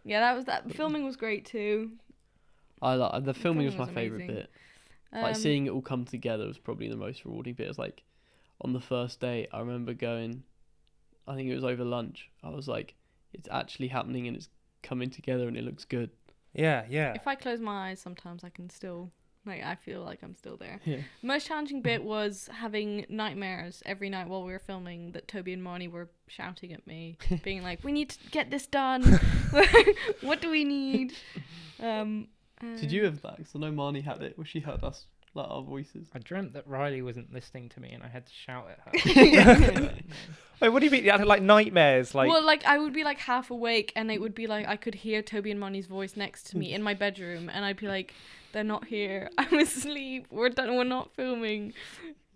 Yeah, that filming was great too. I like the filming was filming my was favorite amazing. bit. Like seeing it all come together was probably the most rewarding bit. It's like on the first day, I remember going, I think it was over lunch. I was like, it's actually happening and it's coming together and it looks good. Yeah. Yeah. If I close my eyes, sometimes I can still I feel like I'm still there. Yeah. The most challenging bit was having nightmares every night while we were filming that Toby and Marnie were shouting at me, being like, "We need to get this done. What do we need?" Did you have that? 'Cause I know Marnie had it where she heard us, like our voices. I dreamt that Riley wasn't listening to me and I had to shout at her. Wait, what do you mean? You had, like nightmares? Like well, like I would be like half awake, and it would be like I could hear Toby and Marnie's voice next to me in my bedroom, and I'd be like, "They're not here. I'm asleep. We're done. We're not filming."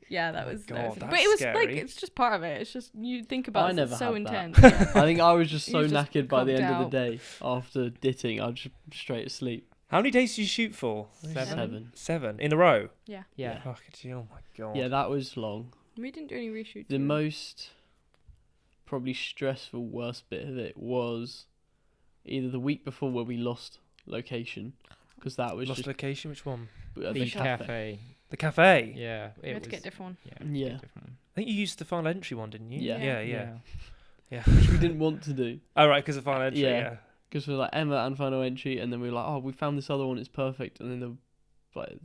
Yeah, that was. God, but that's it was scary. like it's just part of it. It's just you think about I it. never It's so had that. intense. Yeah. I think I was just so You just knackered by the end conked of the out. day after ditting. I was just straight asleep. how many days did you shoot for? 7. 7 in a row. Yeah. Yeah. Fucking hell, oh my god. Yeah, that was long. We didn't do any reshoots. The either. most probably stressful, worst bit of it was either the week before where we lost location because that was Lost just location. Which one? at The the cafe. cafe. The cafe. Yeah. We It had to was, get a different one. yeah. we had to Yeah. get a different one. I think you used the final entry one, didn't you? Yeah. Yeah. Which we didn't want to do Oh right, because of final entry. Yeah. Yeah. because we were like Emma and final entry, and then we were like, oh, we found this other one, it's perfect, and then like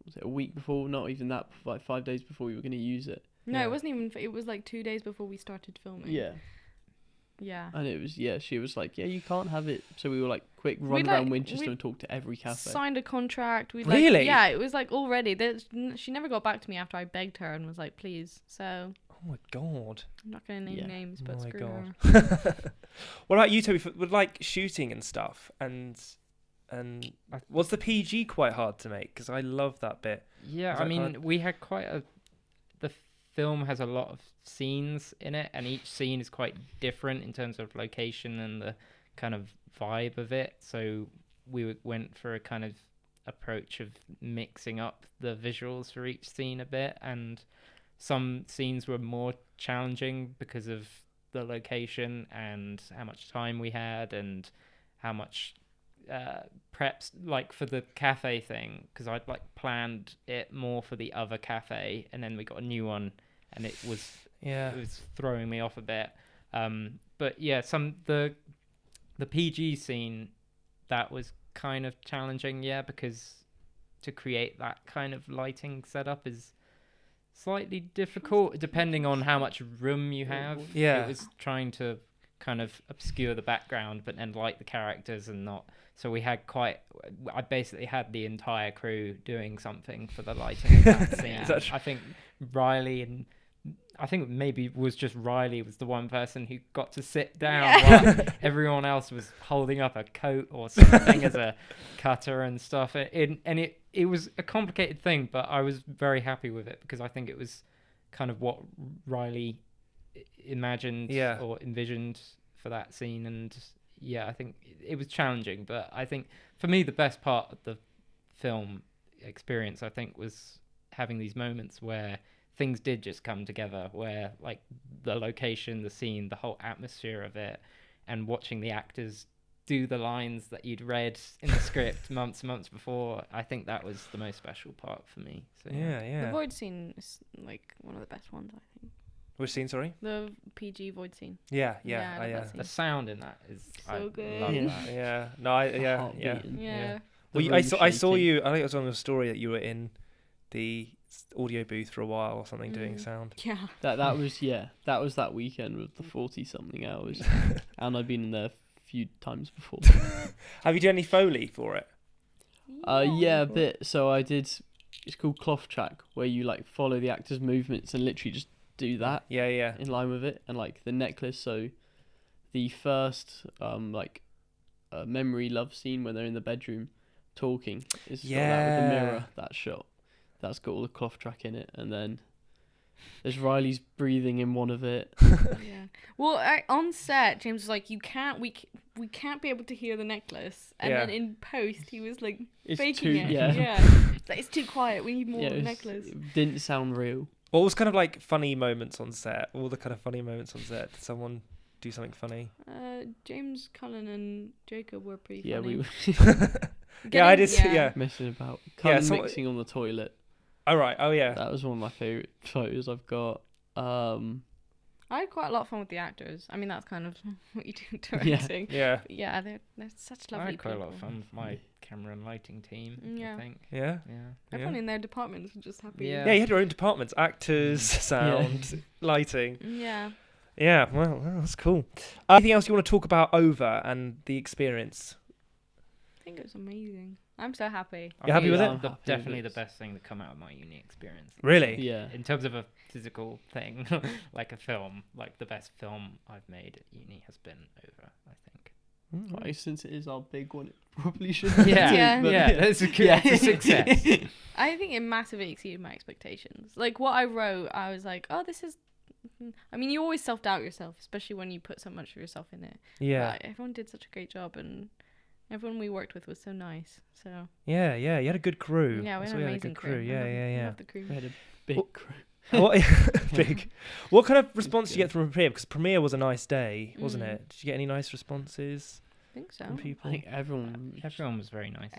was it a week before? Not even that, like 5 days before we were going to use it. No, Yeah. it wasn't even. It was like 2 days before we started filming. Yeah, Yeah. and it was she was like, yeah, you can't have it. So we were like, quick, run We'd, around like- Winchester we'd and talk to every cafe. Signed a contract. We Really? Yeah, it was like already. She never got back to me after I begged her and was like, "Please." So Oh my god. I'm not gonna name Yeah. names, Oh but my screw God. her. What about you, Toby? With like shooting and stuff, and was the PG quite hard to make? Because I love that bit. Yeah, Is I that mean, hard? we had quite a. The film has a lot of scenes in it, and each scene is quite different in terms of location and the kind of vibe of it. So we went for a kind of approach of mixing up the visuals for each scene a bit, and some scenes were more challenging because of the location and how much time we had and how much preps, like for the cafe thing, because I'd like planned it more for the other cafe, and then we got a new one, and it was throwing me off a bit. But yeah, the PG scene, that was kind of challenging, because to create that kind of lighting setup is slightly difficult depending on how much room you have. Yeah. It was trying to kind of obscure the background but then light the characters and not. So we had I basically had the entire crew doing something for the lighting of that scene. I think I think maybe it was just Riley was the one person who got to sit down while everyone else was holding up a coat or something as a cutter and stuff. It was a complicated thing, but I was very happy with it because I think it was kind of what Riley imagined or envisioned for that scene. And I think it was challenging, but I think for me the best part of the film experience, I think, was having these moments where things did just come together, where like the location, the scene, the whole atmosphere of it, and watching the actors do the lines that you'd read in the script months and months before. I think that was the most special part for me. So, The void scene is like one of the best ones, I think. Which scene, sorry? The PG void scene. Yeah. I love that scene. The sound in that is so good. Love that. Yeah. No, Yeah. Well, I saw you. I think it was on the story that you were in the audio booth for a while or something doing sound. Yeah. That was that weekend with the 40-something hours, and I've been in there a few times before. Have you done any Foley for it? A bit. So I did. It's called cloth track, where you like follow the actors' movements and literally just do that. Yeah. In line with it, and like the necklace. So the first memory love scene when they're in the bedroom talking is got that with the mirror. That shot. That's got all the cloth track in it, and then there's Riley's breathing in one of it. Yeah. Well, on set, James was like, we can't be able to hear the necklace, and then in post, he was like faking it. Yeah. It's like, it's too quiet. We need more necklace. It didn't sound real. What was kind of like funny moments on set? All the kind of funny moments on set. Did someone do something funny? James, Cullen, and Jacob were pretty funny. Yeah, we were. I did. Yeah. Messing about. Cullen mixing on the toilet. Oh right. Oh yeah. That was one of my favourite photos I've got. I had quite a lot of fun with the actors. I mean, that's kind of what you do directing. Yeah. But yeah, they're such lovely I had quite people. a lot of fun with my camera and lighting team. Yeah. I think. Yeah. Everyone in their departments was just happy. Yeah. Yeah, you had your own departments: actors, sound, lighting. Yeah. Yeah. Well, that's cool. Anything else you want to talk about over and the experience? I think it was amazing. I'm so happy. You're happy with it? Definitely the best thing to come out of my uni experience. Really? Yeah. In terms of a physical thing, like a film, like the best film I've made at uni has been over, I think. Right, since it is our big one, it probably should. Yeah. That's a success. I think it massively exceeded my expectations. Like what I wrote, I was like, oh, this is. I mean, you always self-doubt yourself, especially when you put so much of yourself in it. Yeah. But everyone did such a great job, and everyone we worked with was so nice. So. Yeah. You had a good crew. Yeah, we had an amazing crew. Yeah. Love the crew. We had a big crew. Big. What kind of response did you get from Premiere? Because Premiere was a nice day, wasn't it? Did you get any nice responses I think so. from people? I think everyone was very nice.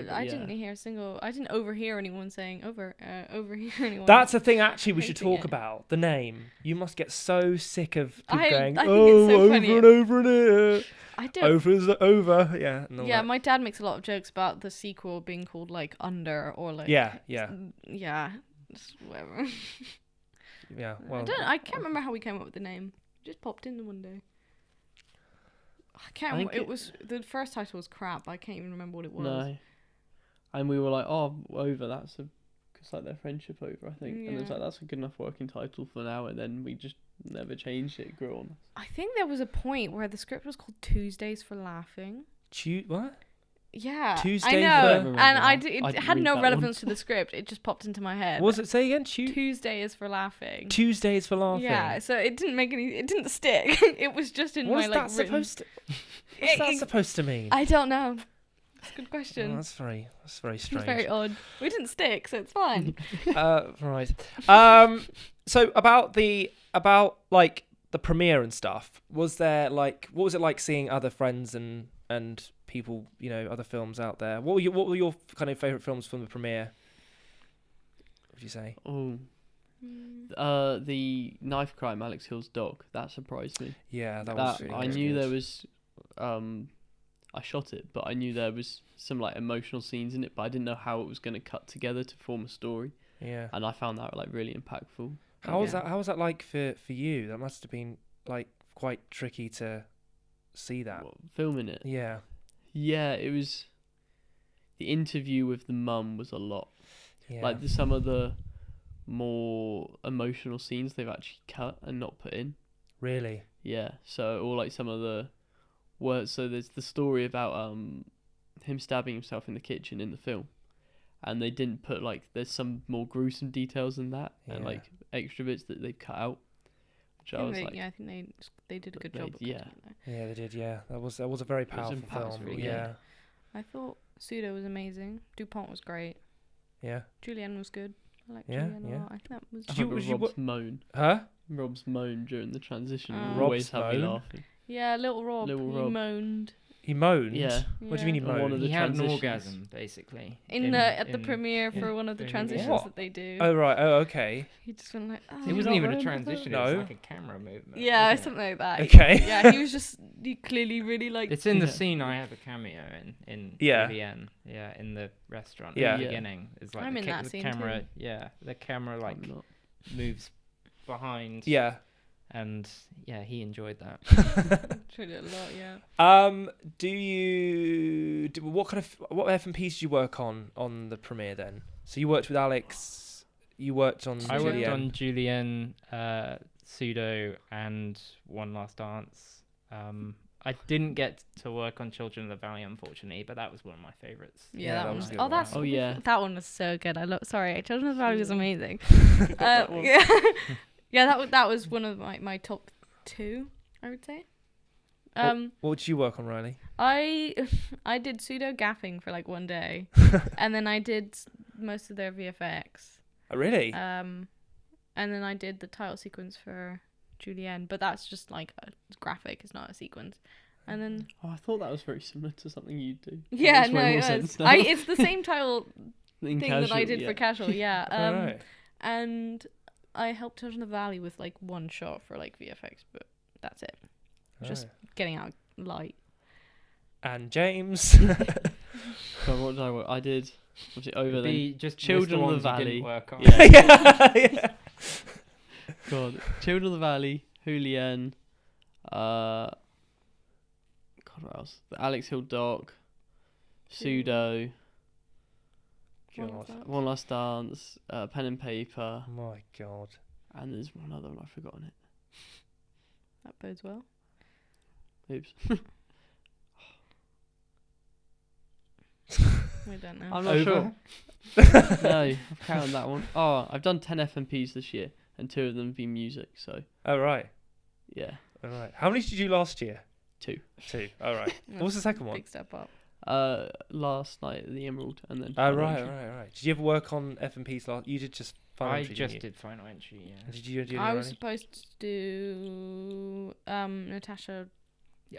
I didn't hear a single. I didn't overhear anyone saying overhear anyone. That's a thing. Actually, we should hating talk it. about the name. You must get so sick of people going, I think it's so over funny. and over and over. I don't. Over is over. Yeah. And all Yeah, that. my dad makes a lot of jokes about the sequel being called like Under or like. Yeah. Yeah. Just whatever. Yeah. Well. I can't remember how we came up with the name. It just popped in one day. I can't. Remember. It was the first title was crap. I can't even remember what it was. No. And we were like, oh, over. That's because like their friendship over, I think. And it's like that's a good enough working title for now. And then we just never changed it. It grew on. I think there was a point where the script was called Tuesdays for Laughing. What? Yeah, Tuesday I know, for- and I it didn't had read no that relevance to the script. It just popped into my head. What was it? Say again. Tuesday is for laughing. Tuesday is for laughing. Yeah, so it didn't make any. It didn't stick. It was just in What my is like. that supposed to? What's that supposed to mean? I don't know. That's a good question. Oh, that's very strange. It's very odd. We didn't stick, so it's fine. Right. So about like the premiere and stuff. Was there like what was it like seeing other friends and people, other films out there? What were your kind of favorite films from the premiere? What would you say? Oh. The knife crime, Alex Hill's dog. That surprised me. Yeah, that was. Really I knew there was. I shot it, but I knew there was some like emotional scenes in it, but I didn't know how it was going to cut together to form a story, Yeah. and I found that like really impactful. How was Yeah. that? How was that like for you? That must have been like quite tricky to see that. Well, filming it. Yeah. Yeah, it was. The interview with the mum was a lot. Yeah. Like some of the more emotional scenes they've actually cut and not put in. Really. Yeah. So or like some of the words. So there's the story about him stabbing himself in the kitchen in the film, and they didn't put like there's some more gruesome details than that and Yeah. like extra bits that they've cut out. Which I was like, I think they did a good They- job. Of yeah. cutting it there. Yeah, they did. Yeah, that was a very was powerful impactful, film. yeah. Yeah. I thought Pseudo was amazing. Dupont was great. Yeah. Julianne was good. I like Yeah, Julianne a yeah. lot. I think that was. I Did you- remember was you Rob's moan. Huh? Rob's moan during the transition Oh. will always Rob's have me moan? laughing. Yeah, little Rob. Little he Rob. moaned. He moaned. Yeah. What do you mean he On one moaned? of the He had an transitions. orgasm, basically. At the premiere in- for one of the in- transitions What? that they do. Oh right. Oh okay. He just went like. Oh, It wasn't not even a remember transition. that? It was No. like a camera movement. Yeah, wasn't it? something like that. Okay. Yeah, he was just. He clearly really like. It's in the Yeah. scene I have a cameo in Yeah. Julianne. Yeah, in the restaurant. Yeah. At the Yeah. beginning. It's like I'm the, in that scene camera. too. Yeah, the camera like I'm not. moves behind. Yeah. And yeah, he enjoyed that. Tried it a lot. Yeah. What FMPs did you work on the premiere then? So you worked with Alex. You worked on. I worked Julianne. on Julianne, Pseudo, and One Last Dance. I didn't get to work on Children of the Valley, unfortunately, but that was one of my favorites. Yeah, that that was one. a good Oh, one. that's. Oh, yeah. That one was so good. I love. Sorry, Children of the Valley was amazing. That one. Yeah. Yeah, that was one of my top 2, I would say. What did you work on, Riley? I did pseudo gaffing for like one day, and then I did most of their VFX. Oh, really? And then I did the title sequence for Julianne, but that's just like a graphic. It's not a sequence. And then Oh, I thought that was very similar to something you do. yeah, Makes no, way more it sense was. now. It's the same title In thing that I casual, did yeah. for casual. Yeah. All right. And I helped Children of the Valley with like one shot for like VFX, but that's it. Just getting out light. And James. So what did I work? I did obviously over It'd then. be just Children of the list ones you Valley. didn't work on. Yeah. yeah. God, Children of the Valley, Julianne, God, what else? The Alex Hill doc, Pseudo, God. One Last Dance, Pen and Paper, My God. and there's one other one I've forgotten it. That bodes well. Oops. We don't know. I'm not Over. sure. No, I've counted that one. Oh, I've done 10 FMPs this year, and 2 of them have been music, so Oh right. yeah. All right. How many did you do last year? 2. 2. All right. What was the second one? Big step up. Last night at the Emerald, and then Oh Final right, Entry. right. Did you ever work on FMPs last? You did just final I entry, just didn't you? did Final Entry, yeah. Did you do? I any, was Riley? supposed to do Natasha,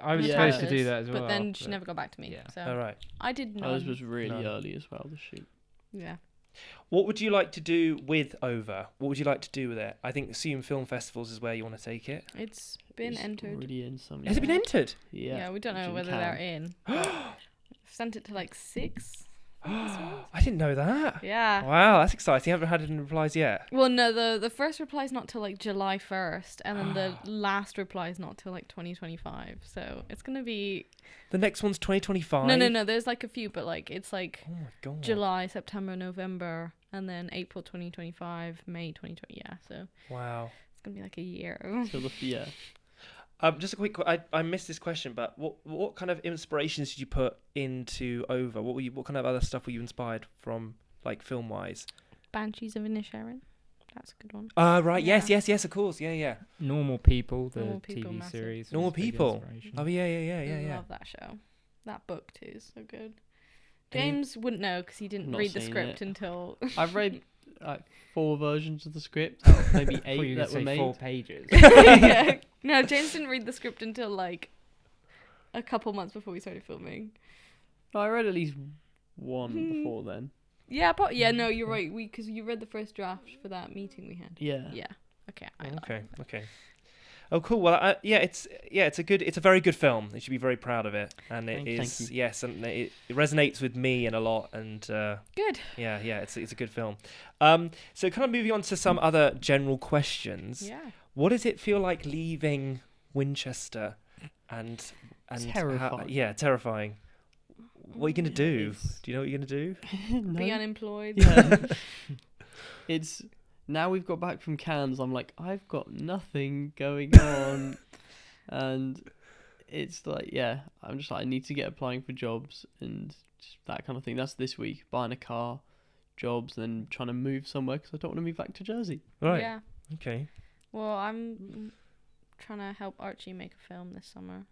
I was Yeah. supposed to do Natasha's, that as well. but then she never got back to me. yeah. So Oh right. I did none. Ours was really None. early as well, the shoot. Yeah. What would you like to do with Over? What would you like to do with it? I think Assume Film Festivals is where you want to take it. It's been It's entered. already in some. Has it been Yeah. entered? Yeah, we don't it's know in whether Cannes. they're in. I've sent it to like 6. I didn't know that. Yeah. Wow, that's exciting. You haven't had any replies yet. Well, no, the first reply is not till like July 1st, and then the last reply is not till like 2025. So it's gonna be The next one's 2025. no. There's like a few, but like it's like Oh my God. July, September, November, and then April 2025, May 2020. Yeah, so Wow. it's gonna be like a year. So yeah. Just a quick. I missed this question, but what kind of inspirations did you put into Over? What kind of other stuff were you inspired from, like film wise? Banshees of Inisherin. That's a good one. Right. Yeah. Yes. Of course. Yeah. Normal People, the Normal People, TV massive. series. was Normal a big People. inspiration. Oh yeah. I love that show. That book too is so good. James wouldn't know because he didn't Not read the seen script it. until. I've read like 4 versions of the script, out of maybe I thought 8 you that could were say made. 4 pages. Yeah. No, James didn't read the script until like a couple months before we started filming. No, I read at least one Hmm. before then. Yeah, but yeah, no, you're right. Because you read the first draft for that meeting we had. Yeah. Yeah. Okay. I Okay. Oh, cool. Well, it's a very good film. You should be very proud of it, and it Thank is you. yes, and it resonates with me and a lot, and Good. yeah, it's a good film. So kind of moving on to some other general questions. Yeah. What does it feel like leaving Winchester, and Terrifying. terrifying. What are you gonna do? It's- Do you know what you're gonna do? No. Be unemployed. Yeah. It's now we've got back from Cannes. I'm like, I've got nothing going on, and it's like, yeah, I'm just like, I need to get applying for jobs and just that kind of thing. That's this week, buying a car, jobs, and then trying to move somewhere because I don't want to move back to Jersey. Right. Yeah. Okay. Well, I'm trying to help Archie make a film this summer.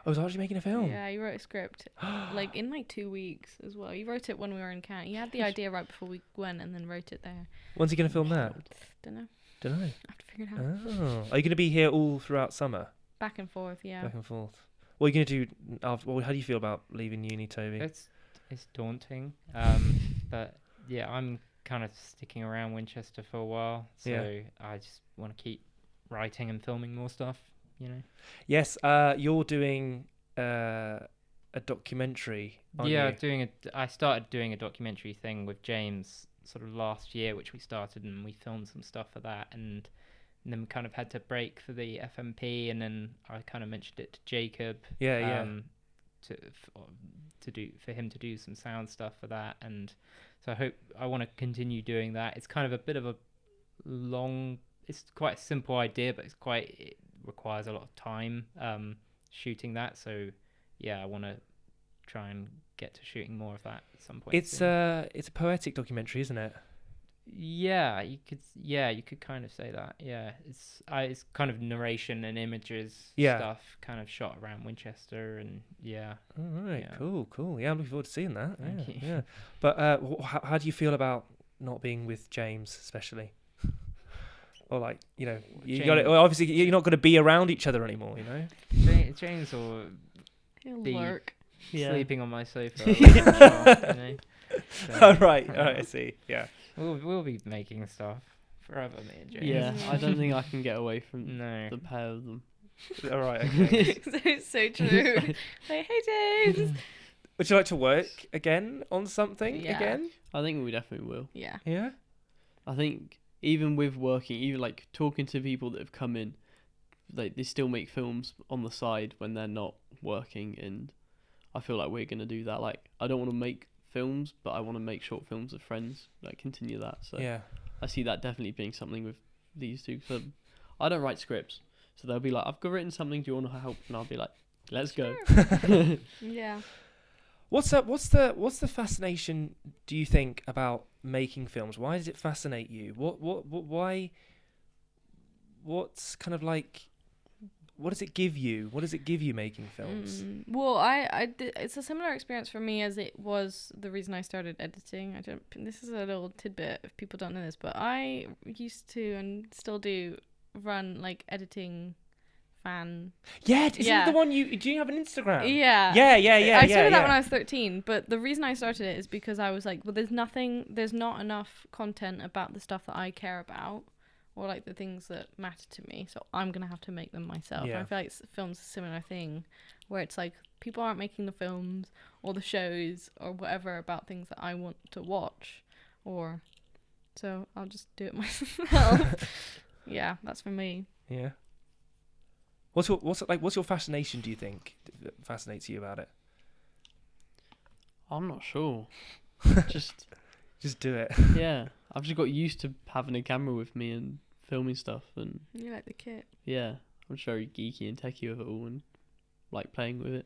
Oh, is Archie making a film? Yeah, he wrote a script like in like 2 weeks as well. He wrote it when we were in Cannes. He had the idea right before we went and then wrote it there. When's he gonna film that? Don't know. Don't know. I have to figure it out. Oh, are you gonna be here all throughout summer? Back and forth, yeah. Back and forth. What are you gonna do after? Well, how do you feel about leaving uni, Toby? It's daunting. But yeah, I'm kind of sticking around Winchester for a while, so Yeah. I just want to keep writing and filming more stuff. You know. Yes. You're doing a documentary. Aren't Yeah, you? I started doing a documentary thing with James sort of last year, which we started, and we filmed some stuff for that, and then we kind of had to break for the FMP, and then I kind of mentioned it to Jacob. Yeah. For him to do some sound stuff for that, and so I want to continue doing that. It's kind of a bit of a long. It's quite a simple idea, but it requires a lot of time shooting that. So yeah, I want to try and get to shooting more of that at some point. It's soon. it's a poetic documentary, isn't it? Yeah, you could kind of say that. Yeah, it's kind of narration and images stuff, kind of shot around Winchester, and yeah. All right. Yeah. Cool. Yeah, I'm looking forward to seeing that. Thank you. Yeah. But how do you feel about not being with James, especially? Or like, you know, you got it. Well, obviously, you're not going to be around each other anymore. You know. James will He'll be- lurk. Yeah. sleeping on my sofa. a lot, you know? So, All right. I see. Yeah. we'll be making stuff forever, me and James. Yeah, I don't think I can get away from No. the pair of them. All right. Okay. It's so true. Like, hey, James. Would you like to work again on something Yeah. again? I think we definitely will. Yeah. Yeah. I think even with working, even like talking to people that have come in, like they still make films on the side when they're not working, and I feel like we're gonna do that. Like I don't want to make films, but I want to make short films with friends. Like continue that. So Yeah. I see that definitely being something with these two. So I don't write scripts, so they'll be like, "I've written something. Do you want to help?" And I'll be like, "Let's go." Yeah. What's the fascination, do you think, about making films? Why does it fascinate you? Why? What's kind of like? What does it give you? What does it give you making films? Well, it's a similar experience for me as it was the reason I started editing. This is a little tidbit if people don't know this, but I used to and still do run like editing fan. Yeah, isn't Yeah. it the one do you have an Instagram? Yeah. Yeah. I started that when I was 13, but the reason I started it is because I was like, well, there's not enough content about the stuff that I care about, or like the things that matter to me, so I'm gonna have to make them myself. Yeah. And I feel like film's a similar thing, where it's like people aren't making the films or the shows or whatever about things that I want to watch, or so I'll just do it myself. Yeah, that's for me. Yeah. What's your fascination, do you think, that fascinates you about it? I'm not sure. Just do it. yeah, I've just got used to having a camera with me and filming stuff, and You like the kit. yeah, I'm just very geeky and techie with it all, and like playing with it,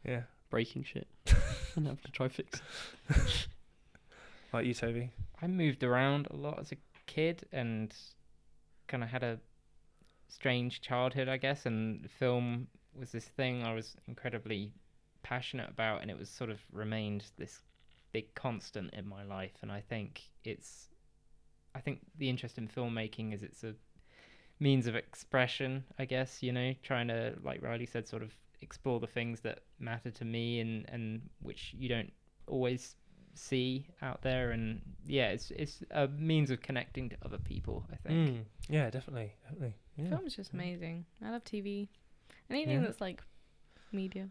Yeah. breaking shit, and have to try fix it. Like you, Toby? I moved around a lot as a kid and kind of had a strange childhood, I guess, and film was this thing I was incredibly passionate about, and it was sort of remained this big constant in my life. And I think the interest in filmmaking is it's a means of expression, I guess, you know, trying to, like Riley said, sort of explore the things that matter to me and which you don't always see out there, and yeah, it's a means of connecting to other people, I think. Yeah, definitely. Yeah. Film is just amazing. I love TV. Anything that's like media.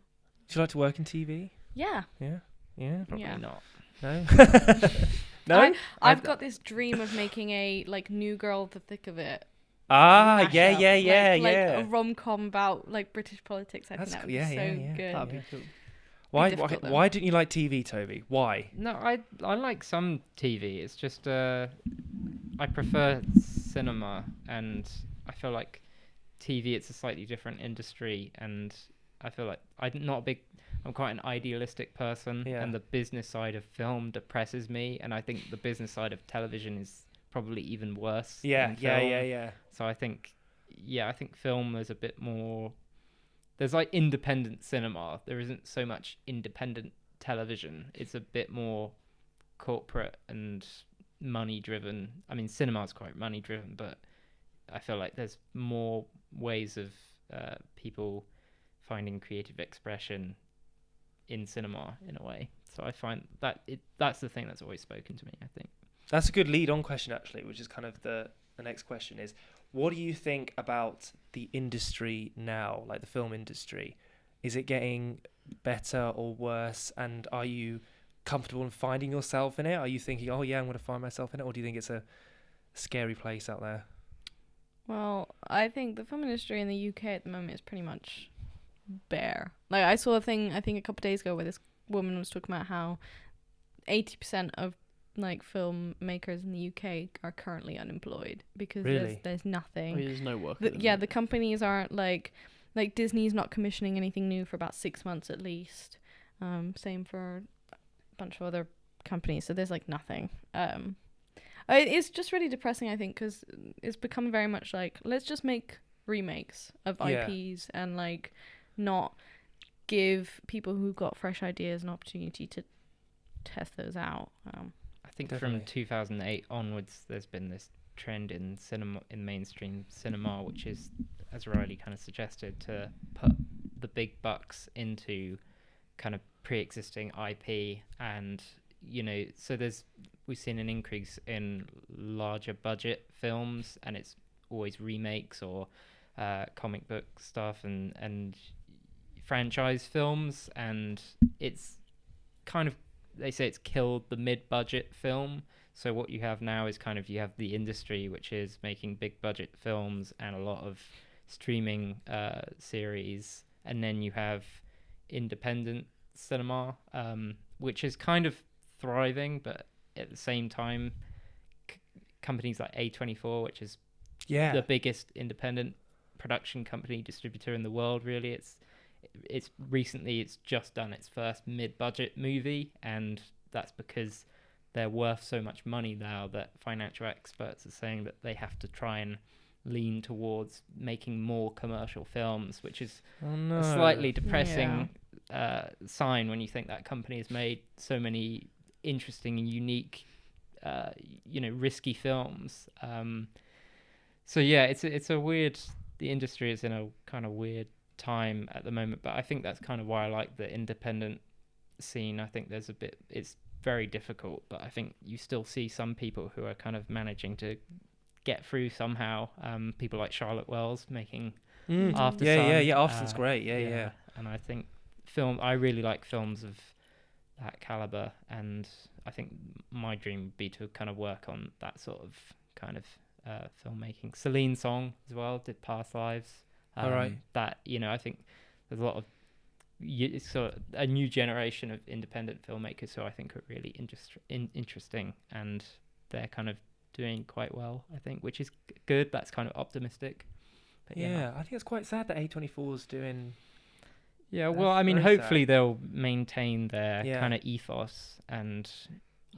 Do you like to work in TV? Yeah. Yeah. Probably Yeah. not. No. No. I've got this dream of making a like New Girl, The Thick of It. Yeah, mashup, like yeah. a rom-com about like British politics. I That's think that cool. would be Yeah, so yeah. good. That'd be cool. Why difficult, though. why didn't you like TV, Toby? Why? No, I like some TV. It's just I prefer cinema, and I feel like TV, it's a slightly different industry, and I feel like I'm quite an idealistic person, and the business side of film depresses me, and I think the business side of television is probably even worse. Yeah. than film. Yeah. So I think film is a bit more. There's like independent cinema. There isn't so much independent television. It's a bit more corporate and money driven. I mean, cinema is quite money driven, but I feel like there's more ways of people finding creative expression in cinema in a way. So I find that that's the thing that's always spoken to me, I think. That's a good lead-on question, actually, which is kind of the next question is, what do you think about the industry now, like the film industry? Is it getting better or worse? And are you comfortable in finding yourself in it? Are you thinking, oh yeah, I'm going to find myself in it? Or do you think it's a scary place out there? Well, I think the film industry in the UK at the moment is pretty much bare. Like, I saw a thing, I think a couple of days ago, where this woman was talking about how 80% of like filmmakers in the UK are currently unemployed because there's nothing. There's no work. The companies aren't like Disney's not commissioning anything new for about 6 months at least. Same for a bunch of other companies. So there's like nothing. It's just really depressing, I think, because it's become very much like, let's just make remakes of IPs and like not give people who've got fresh ideas an opportunity to test those out. I think Definitely. from 2008 onwards, there's been this trend in cinema, in mainstream cinema, which is, as Riley kind of suggested, to put the big bucks into kind of pre-existing IP, and so we've seen an increase in larger budget films, and it's always remakes or comic book stuff and franchise films, and it's kind of, they say it's killed the mid-budget film. So what you have now is kind of, you have the industry which is making big budget films and a lot of streaming series, and then you have independent cinema, which is kind of thriving, but at the same time companies like A24, which is the biggest independent production company distributor in the world, really, it's just done its first mid-budget movie, and that's because they're worth so much money now that financial experts are saying that they have to try and lean towards making more commercial films, which is a slightly depressing sign when you think that company has made so many interesting and unique risky films. So yeah, it's a weird, the industry is in a kind of weird time at the moment, but I think that's kind of why I like the independent scene. I think it's very difficult, but I think you still see some people who are kind of managing to get through somehow. People like Charlotte Wells making After Sun. After Sun's great. Yeah. And I think I really like films of that caliber, and I think my dream would be to kind of work on that sort of kind of filmmaking. Celine Song as well did Past Lives. All right. That, I think there's a lot of it's sort of a new generation of independent filmmakers who I think are really interesting, and they're kind of doing quite well, I think, which is good. That's kind of optimistic. But I think it's quite sad that A24's doing. Yeah, well, I mean, hopefully they'll maintain their kind of ethos and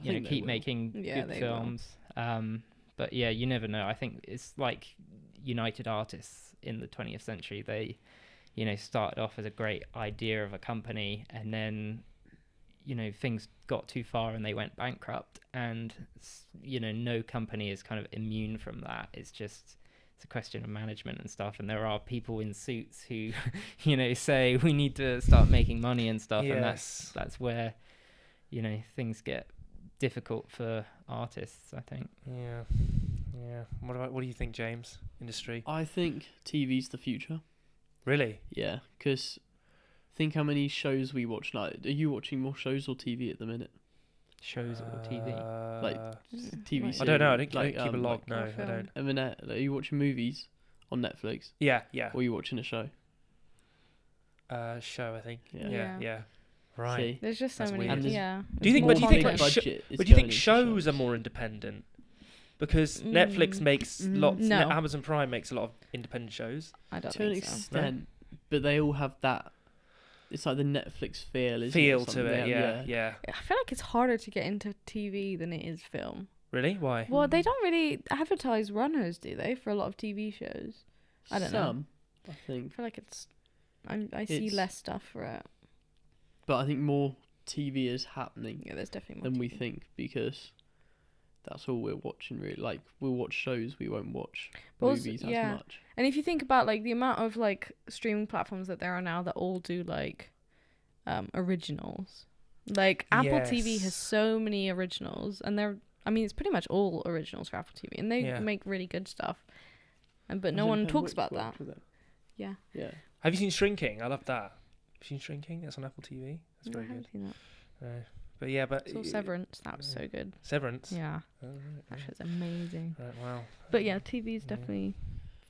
keep making good films. But yeah, you never know. I think it's like United Artists in the 20th century. They, started off as a great idea of a company, and then, things got too far and they went bankrupt. And, no company is kind of immune from that. It's a question of management and stuff. And there are people in suits who, say we need to start making money and stuff. Yes. And that's where, things get difficult for artists, I think. Yeah. What do you think, James? Industry? I think TV's the future. Really? Yeah, because think how many shows we watch. Like, are you watching more shows or TV at the minute? Shows or TV. Like TV Like- series. I don't know. I don't like, keep a log. like, No, or I film. don't. I mean, like, are you watching movies on Netflix Yeah. or are you watching a show? Show, I think. Yeah. Yeah. Right. See? There's just so That's many. weird. And there's Yeah. Do you think- more but do you think, big like, budget is But do you going think into shows are more independent? Because Netflix makes lots. No. Amazon Prime makes a lot of independent shows. I don't to an think so. extent, but they all have that. It's like the Netflix feel, isn't Feel it? to it. Something. Yeah. I feel like it's harder to get into TV than it is film. Really? Why? Well, they don't really advertise runners, do they, for a lot of TV shows? I don't know. Some, I I think, feel like I see It's- less stuff for it. but I think more TV is happening Yeah, there's definitely more than we TV. think because that's all we're watching. Really, like we'll watch shows, we won't watch But also- movies yeah. as much. And if you think about like the amount of like streaming platforms that there are now that all do like originals, like Apple TV has Yes. so many originals, and it's pretty much all originals for Apple TV, and they Yeah. make really good stuff. But no Does it one depend talks which about works that. for them? Yeah. Yeah. Have you seen Shrinking? I love that. Have you seen Shrinking? That's on Apple TV. That's No, I very haven't good. seen that. But yeah, but It's all Severance. That was so good. Severance. Yeah, Oh, right, that yeah. show's amazing. Right, wow. But yeah, TV is Yeah. definitely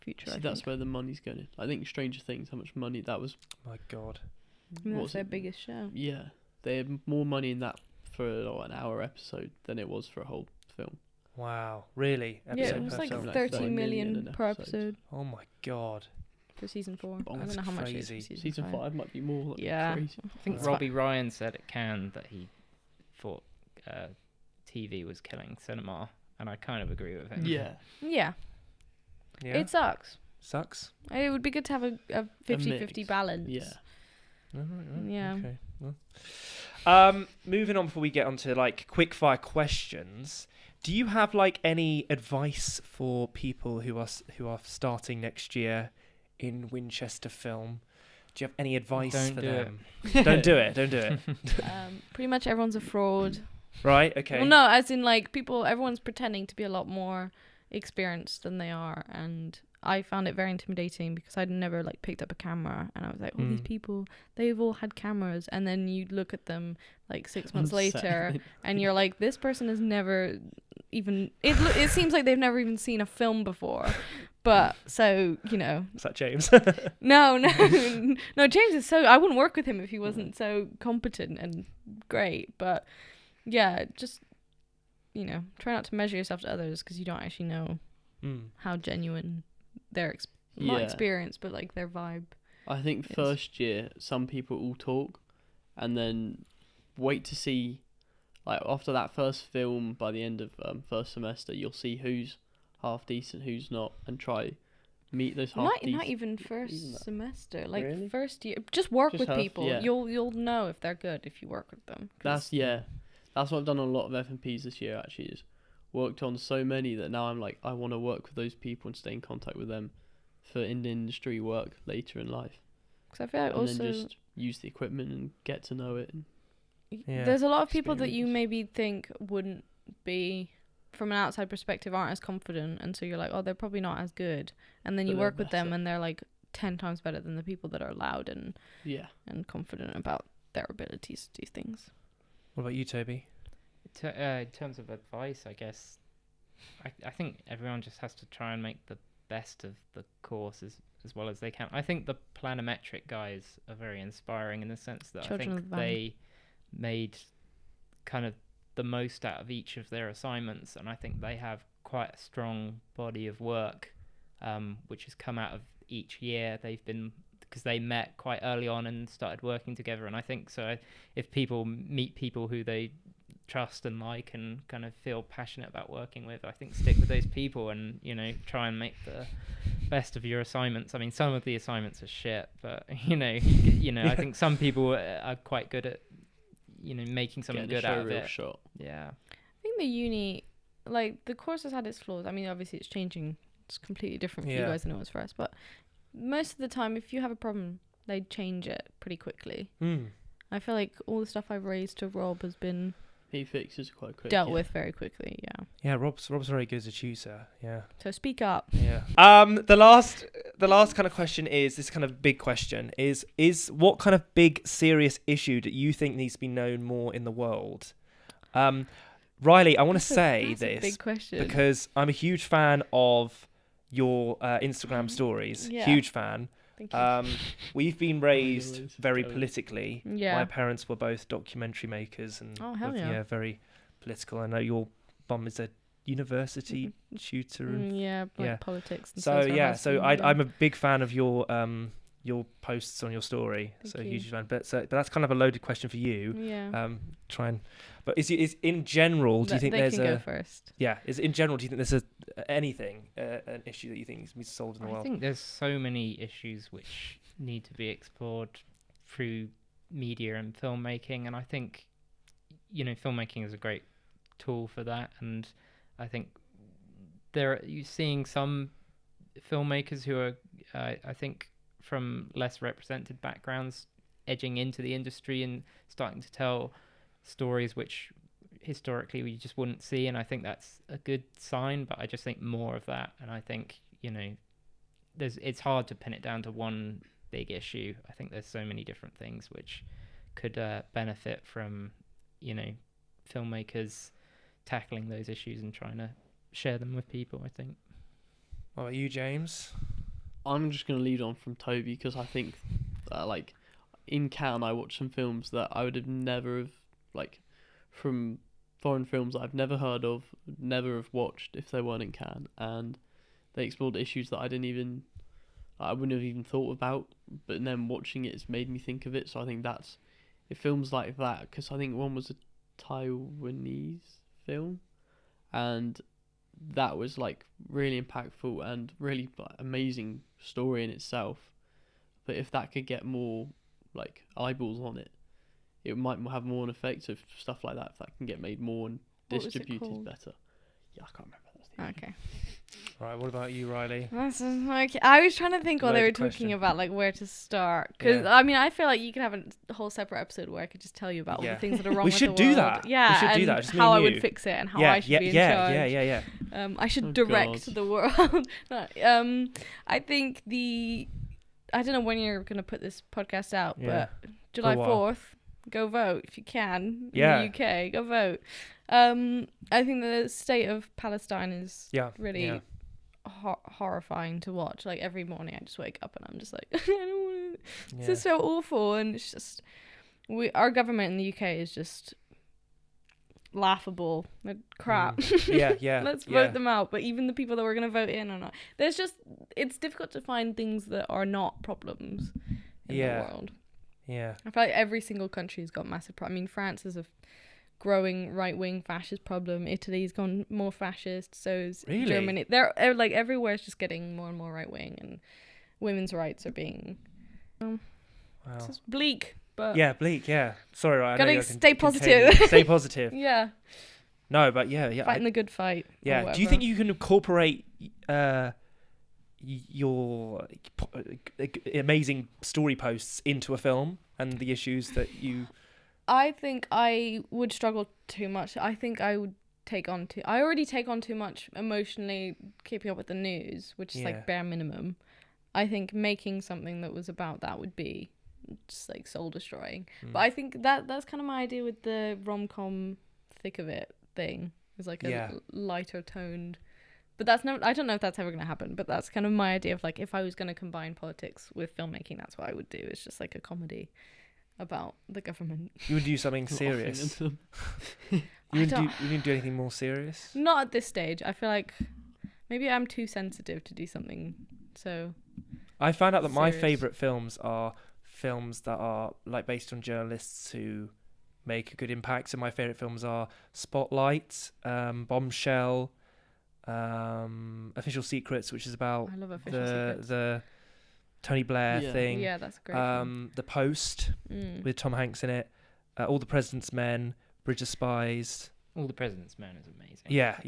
future. See, I that's think. where the money's going. I think Stranger Things, how much money that was. My God. I mean, what that's was their it? biggest show. Yeah, they had more money in that for an hour episode than it was for a whole film. Wow. Really? Yeah, Episode it was per like episode? like 30 30 million million per episodes. episode Oh my God. for season 4. I That's don't know how much it is for crazy. season 5 might be more. Like Yeah. Crazy. I think That's Robbie Ryan said at Cannes that he thought TV was killing cinema, and I kind of agree with him. Yeah. Yeah, Yeah. it sucks. Sucks. It would be good to have a 50-50 mix. balance. Yeah. Oh, right. Yeah. Okay. Well. Moving on before we get onto like quick fire questions. Do you have like any advice for people who are starting next year in Winchester film? Do you have any advice Don't for do it. them? Don't do it. Don't do it. Pretty much everyone's a fraud. Right. Okay. Well, no, as in like everyone's pretending to be a lot more experienced than they are, and I found it very intimidating because I'd never like picked up a camera, and I was like, all these people, they've all had cameras, and then you look at them like 6 months later, and you're like, this person has never even. It seems like they've never even seen a film before. But so Is that James? no, James is so. I wouldn't work with him if he wasn't so competent and great. But yeah, just try not to measure yourself to others because you don't actually know how genuine their not Yeah. experience, but like their vibe. I think Yes. first year, some people will talk and then wait to see, like, after that first film, by the end of first semester, you'll see who's half decent, who's not, and try meet those half Not decent. even first even that. semester, like Really? first year. Just work Just with half, people. yeah. You'll know if they're good if you work with them. 'Cause- That's what I've done on a lot of FMPs this year, actually, is worked on so many that now I'm like, I want to work with those people and stay in contact with them for industry work later in life. 'cause I feel like And also then just use the equipment and get to know it. And Yeah. there's a lot of people that you Experience. maybe think wouldn't be, from an outside perspective, aren't as confident, and so you're like, oh, they're probably not as good, and then But you they're work with them better. and they're like 10 times better than the people that are loud and yeah. confident about their abilities to do things. What about you, Toby? In terms of advice, I guess, I think everyone just has to try and make the best of the course as well as they can. I think the planimetric guys are very inspiring in the sense that Children I of think the Valley. they made kind of the most out of each of their assignments, and I think they have quite a strong body of work, which has come out of each year. They've been, because they met quite early on and started working together, and I think so if people meet people who they trust and like and kind of feel passionate about working with, I think stick with those people and try and make the best of your assignments. I mean, some of the assignments are shit, but I think some people are quite good at making something Getting good a out of real it. shot. Yeah. I think the uni, like, the course has had its flaws. I mean, obviously it's changing. It's completely different for you Yeah. guys than it was for us, but most of the time, if you have a problem, they change it pretty quickly. I feel like all the stuff I've raised to Rob has been He fixes quite quick. dealt yeah. with very quickly. Yeah. Yeah, Rob's very good as a tutor. Yeah. So speak up. Yeah. The last kind of question is this kind of big question is what kind of big serious issue that you think needs to be known more in the world? Riley, I want to say That's a this big question. because I'm a huge fan of your Instagram stories. Yeah. Huge fan. Thank you. We've been raised Always. very Totally. politically. Yeah. My parents were both documentary makers and Oh, hell were, yeah. very political. I know your mum is a university tutor and Yeah, like yeah. politics. And so is her yeah, so husband, I'm a big fan of your posts on your story. Thank So you. huge fan. But that's kind of a loaded question for you. Yeah. But is in general, do you think they there's can go first? do you think there's an issue that you think needs to be solved in the I world? think there's so many issues which need to be explored through media and filmmaking, and I think filmmaking is a great tool for that. And I think you're seeing some filmmakers who are I think from less represented backgrounds edging into the industry and starting to tell stories which historically we just wouldn't see, and I think that's a good sign. But I just think more of that, and I think it's hard to pin it down to one big issue. I think there's so many different things which could benefit from filmmakers tackling those issues and trying to share them with people, I think. What about you, James? I'm just gonna lead on from Toby because I think that, like, in Cannes I watched some films that I would have never have, like, from foreign films that I've never heard of, never have watched if they weren't in Cannes, and they explored issues that I wouldn't have even thought about, but then watching it's made me think of it. So I think films like that, because I think one was a Taiwanese film, and that was like really impactful and really amazing story in itself. But if that could get more like eyeballs on it, it might have more an effect of stuff like that. If that can get made more and What was it distributed called? better. Yeah, I can't remember. That's the Okay. Right. What about you, Riley? That's like I was trying to think while they were Loaded talking question. about like where to start, because Yeah. I mean I feel like you could have a whole separate episode where I could just tell you about all Yeah. the things that are wrong. We with should the do world. that. Yeah, We should do and that, just me how and I you. would fix it and how yeah, I should be in charge. yeah. I should Oh, direct God. the world. No, I think I don't know when you're gonna put this podcast out, Yeah. but July while. 4th, go vote if you can. Yeah. In the UK, go vote. I think the state of Palestine is Yeah. really yeah. horrifying to watch. Like every morning, I just wake up and I'm just like, I don't want to. This Yeah. is so awful, and it's just our government in the UK is just laughable. They're crap. Yeah. Let's yeah. vote them out. But even the people that we're going to vote in or not, it's difficult to find things that are not problems in Yeah. the world. Yeah. I feel like every single country's got massive I mean, France is a growing right-wing fascist problem. Italy's gone more fascist. So is Really? Germany. They're like everywhere's just getting more and more right-wing, and women's rights are being Wow. it's just bleak. But Yeah, bleak. Yeah. Sorry, right. I know Gotta you stay can positive. continue. Stay positive. yeah, No, but yeah. fighting the good fight. or Yeah. Do you whatever. think you can incorporate your amazing story posts into a film and the issues that you? I think I would struggle too much. I think I would I already take on too much emotionally keeping up with the news, which is Yeah. like bare minimum. I think making something that was about that would be just like soul destroying. Mm. But I think that's kind of my idea with the rom-com thick of it thing. It's like a Yeah. lighter toned. But that's never. I don't know if that's ever gonna happen. But that's kind of my idea of like if I was gonna combine politics with filmmaking, that's what I would do. It's just like a comedy about the government. You would do something Laughing serious. into them. You don't- wouldn't do anything more serious. Not at this stage. I feel like maybe I'm too sensitive to do something. So I found out that my Serious. favourite films are films that are like based on journalists who make a good impact. So my favourite films are Spotlight, Bombshell, Official Secrets, which is about I love Official Secrets. the Tony Blair Yeah. thing. Yeah, that's a great. film. The Post with Tom Hanks in it. All the President's Men, Bridge of Spies. All the President's Men is amazing. Yeah.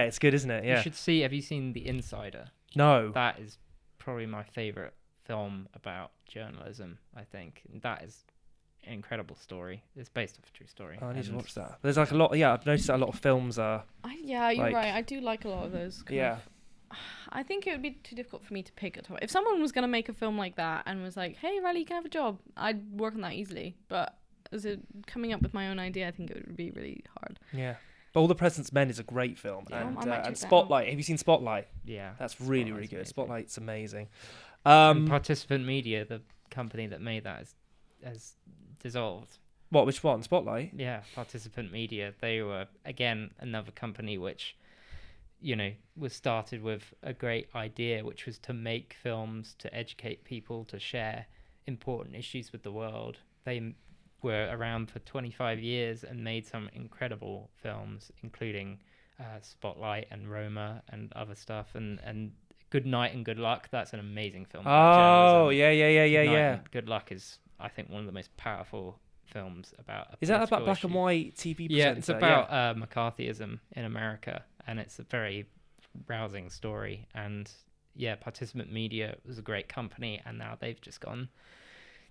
It's good, isn't it? You Yeah. should see. Have you seen The Insider? No. That is probably my favorite film about journalism. I think and that is incredible story. It's based off a true story. Oh, I need to and watch that. There's like a lot. Yeah, I've noticed that a lot of films are. Yeah, you're Like- right. I do like a lot of those. Yeah. I think it would be too difficult for me to pick a top. If someone was going to make a film like that and was like, hey, Riley, you can have a job, I'd work on that easily. But as it coming up with my own idea, I think it would be really hard. Yeah. All the President's Men is a great film, Yeah. and I might check and that out. Spotlight. Have you seen Spotlight? Yeah, That's really really Spotlight's good. amazing. Spotlight's amazing. And Participant Media, the company that made that, has dissolved. What? Which one? Spotlight? Yeah, Participant Media. They were, again, another company which, was started with a great idea, which was to make films, to educate people, to share important issues with the world. They were around for 25 years and made some incredible films, including Spotlight and Roma and other stuff. And Good Night and Good Luck, that's an amazing film. about Oh, journalism. yeah. Good Night Yeah. and Good Luck is, I think, one of the most powerful films about a Is that about political black and issue. white TV presenter? Yeah, it's about McCarthyism in America, and it's a very rousing story. And yeah, Participant Media was a great company, and now they've just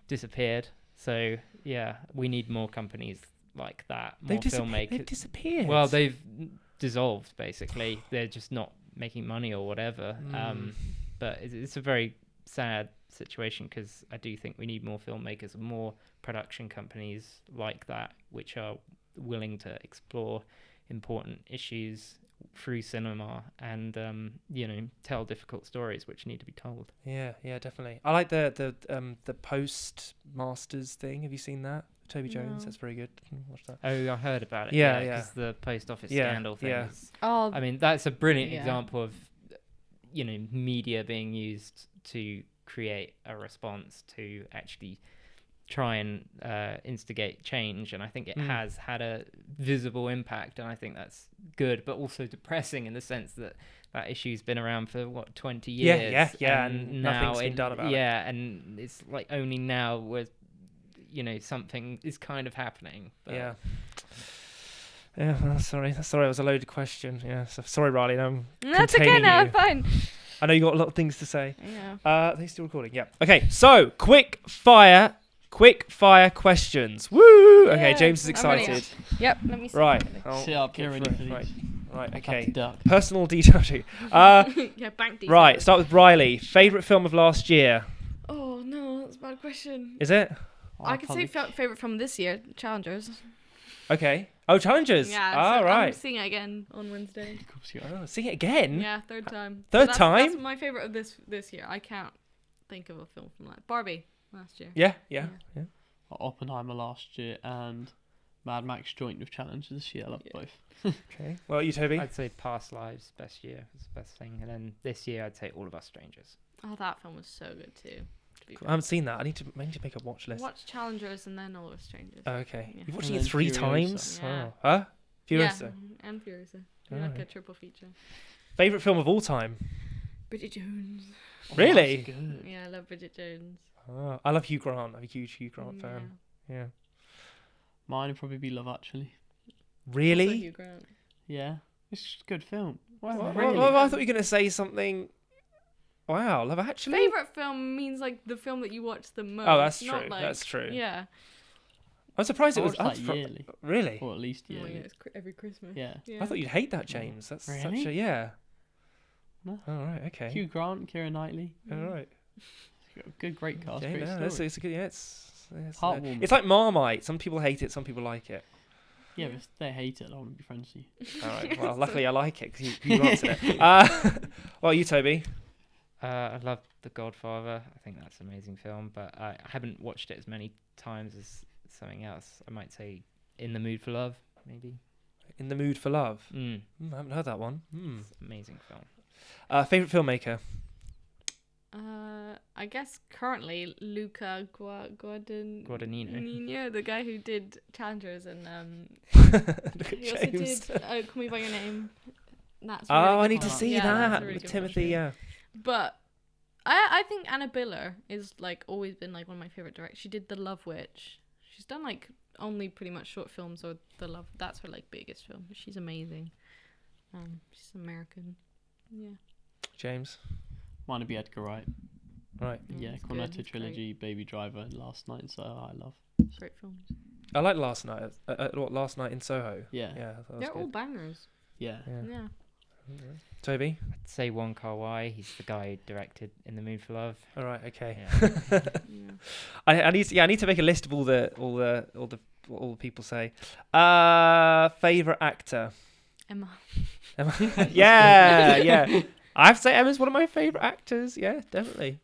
disappeared. So yeah, we need more companies like that, more They've filmmakers. disappeared. Well, they've dissolved basically. They're just not making money or whatever. But it's a very sad situation, because I do think we need more filmmakers and more production companies like that, which are willing to explore important issues through cinema and tell difficult stories which need to be told. Yeah, definitely. I like the Postmasters thing. Have you seen that? Toby Jones. No. That's very good. Can you watch that? Oh, I heard about it. Yeah, Because the post office Yeah, scandal thing. yeah. Is, Oh, I mean, that's a brilliant Yeah. example of media being used to create a response to actually try and instigate change, and I think it has had a visible impact, and I think that's good, but also depressing in the sense that that issue's been around for 20 years. Yeah, and nothing's been done about it. Yeah, and it's like only now where something is kind of happening. But Yeah. Yeah, sorry. That was a loaded question. Yeah, so sorry, Riley. No, that's okay containing now. you. Fine. I know you got a lot of things to say. Yeah. Are they still recording? Yeah. Okay, so quick fire questions. Woo! Okay, Yeah, James is I'm ready. excited. Yep. Let me see. Right. Sit up, get go ready for for it. these. Right. Happy Okay. duck. Personal detail. Yeah, bank details. Right. Start with Riley. Favorite film of last year? Oh no, that's a bad question. Is it? I could say favorite from this year, Challengers. Okay. Oh, Challengers. Yeah. All so right. I'm seeing it again on Wednesday. Oh, sing it again. Yeah, third time. Third That's time? my favorite of this year. I can't think of a film from like Barbie last year. Yeah. Oppenheimer last year and Mad Max joint with Challenge this year. I love both. Okay. Well, you, Toby. I'd say Past Lives, best year, is the best thing, and then this year I'd say All of Us Strangers. Oh, that film was so good too. To be I haven't seen that. I need to make a watch list. Watch Challengers and then All of Us Strangers. Oh, okay. Yeah. You've watched And it then 3 Furiosa. times? Yeah. Oh. Huh? Furiosa. Yeah, and Furiosa. Oh, Like yeah. a triple feature. Favorite film of all time? Bridget Jones. Really? That's good. Yeah, I love Bridget Jones. Oh, I love Hugh Grant. I'm a huge Hugh Grant fan. Yeah. Mine would probably be Love Actually. Also Really? Hugh Grant. Yeah, it's just a good film. Wow, Well, really? I thought you were going to say something. Wow, Love Actually? Favorite film means like the film that you watch the most. Oh, that's not true. Like, That's true. Yeah. I'm surprised it I was watch up that for. yearly, Really? or at least Oh, yeah, yearly. it's every Christmas. Yeah. Yeah. I thought you'd hate that, James. That's such Really? a. Yeah. No. All right, okay. Hugh Grant, Keira Knightley, All right. good, great cast, Yeah, great no, story. it's a good. Yeah, it's Heartwarming. it's like Marmite. Some people hate it, some people like it. Yeah, but if they hate it, I don't want to be friends with you. All right. Well, luckily I like it because you answered it. Well, you, Toby. I love The Godfather. I think that's an amazing film, but I haven't watched it as many times as something else. I might say In the Mood for Love, maybe. In the Mood for Love. Mm. I haven't heard that one. It's an amazing film. Favorite filmmaker. I guess currently Luca Guadagnino. the guy who did Challengers and Look at he also James. did Call Me by Your Name. That's Oh, really I good need to film. see Yeah, that's that a really with good Timothy. film. Yeah. But I think Anna Biller is like always been like one of my favorite directors. She did The Love Witch. She's done like only pretty much short films or The Love. That's her like biggest film. She's amazing. She's American. Yeah. James. Mine would be Edgar Wright. Right. Yeah, It's good, Cornetto it's great. trilogy, Baby Driver, Last Night, so I love. Great films. I like Last Night. Last Night in Soho. Yeah. Yeah, that was They're all good. bangers. Yeah. Yeah. Toby. I'd say Wong Kar-wai. He's the guy who directed In the Mood for Love. All right. Okay. Yeah. Yeah. I need to make a list of all the people say. Favorite actor. Emma. Yeah. I have to say Emma's one of my favorite actors. Yeah, definitely.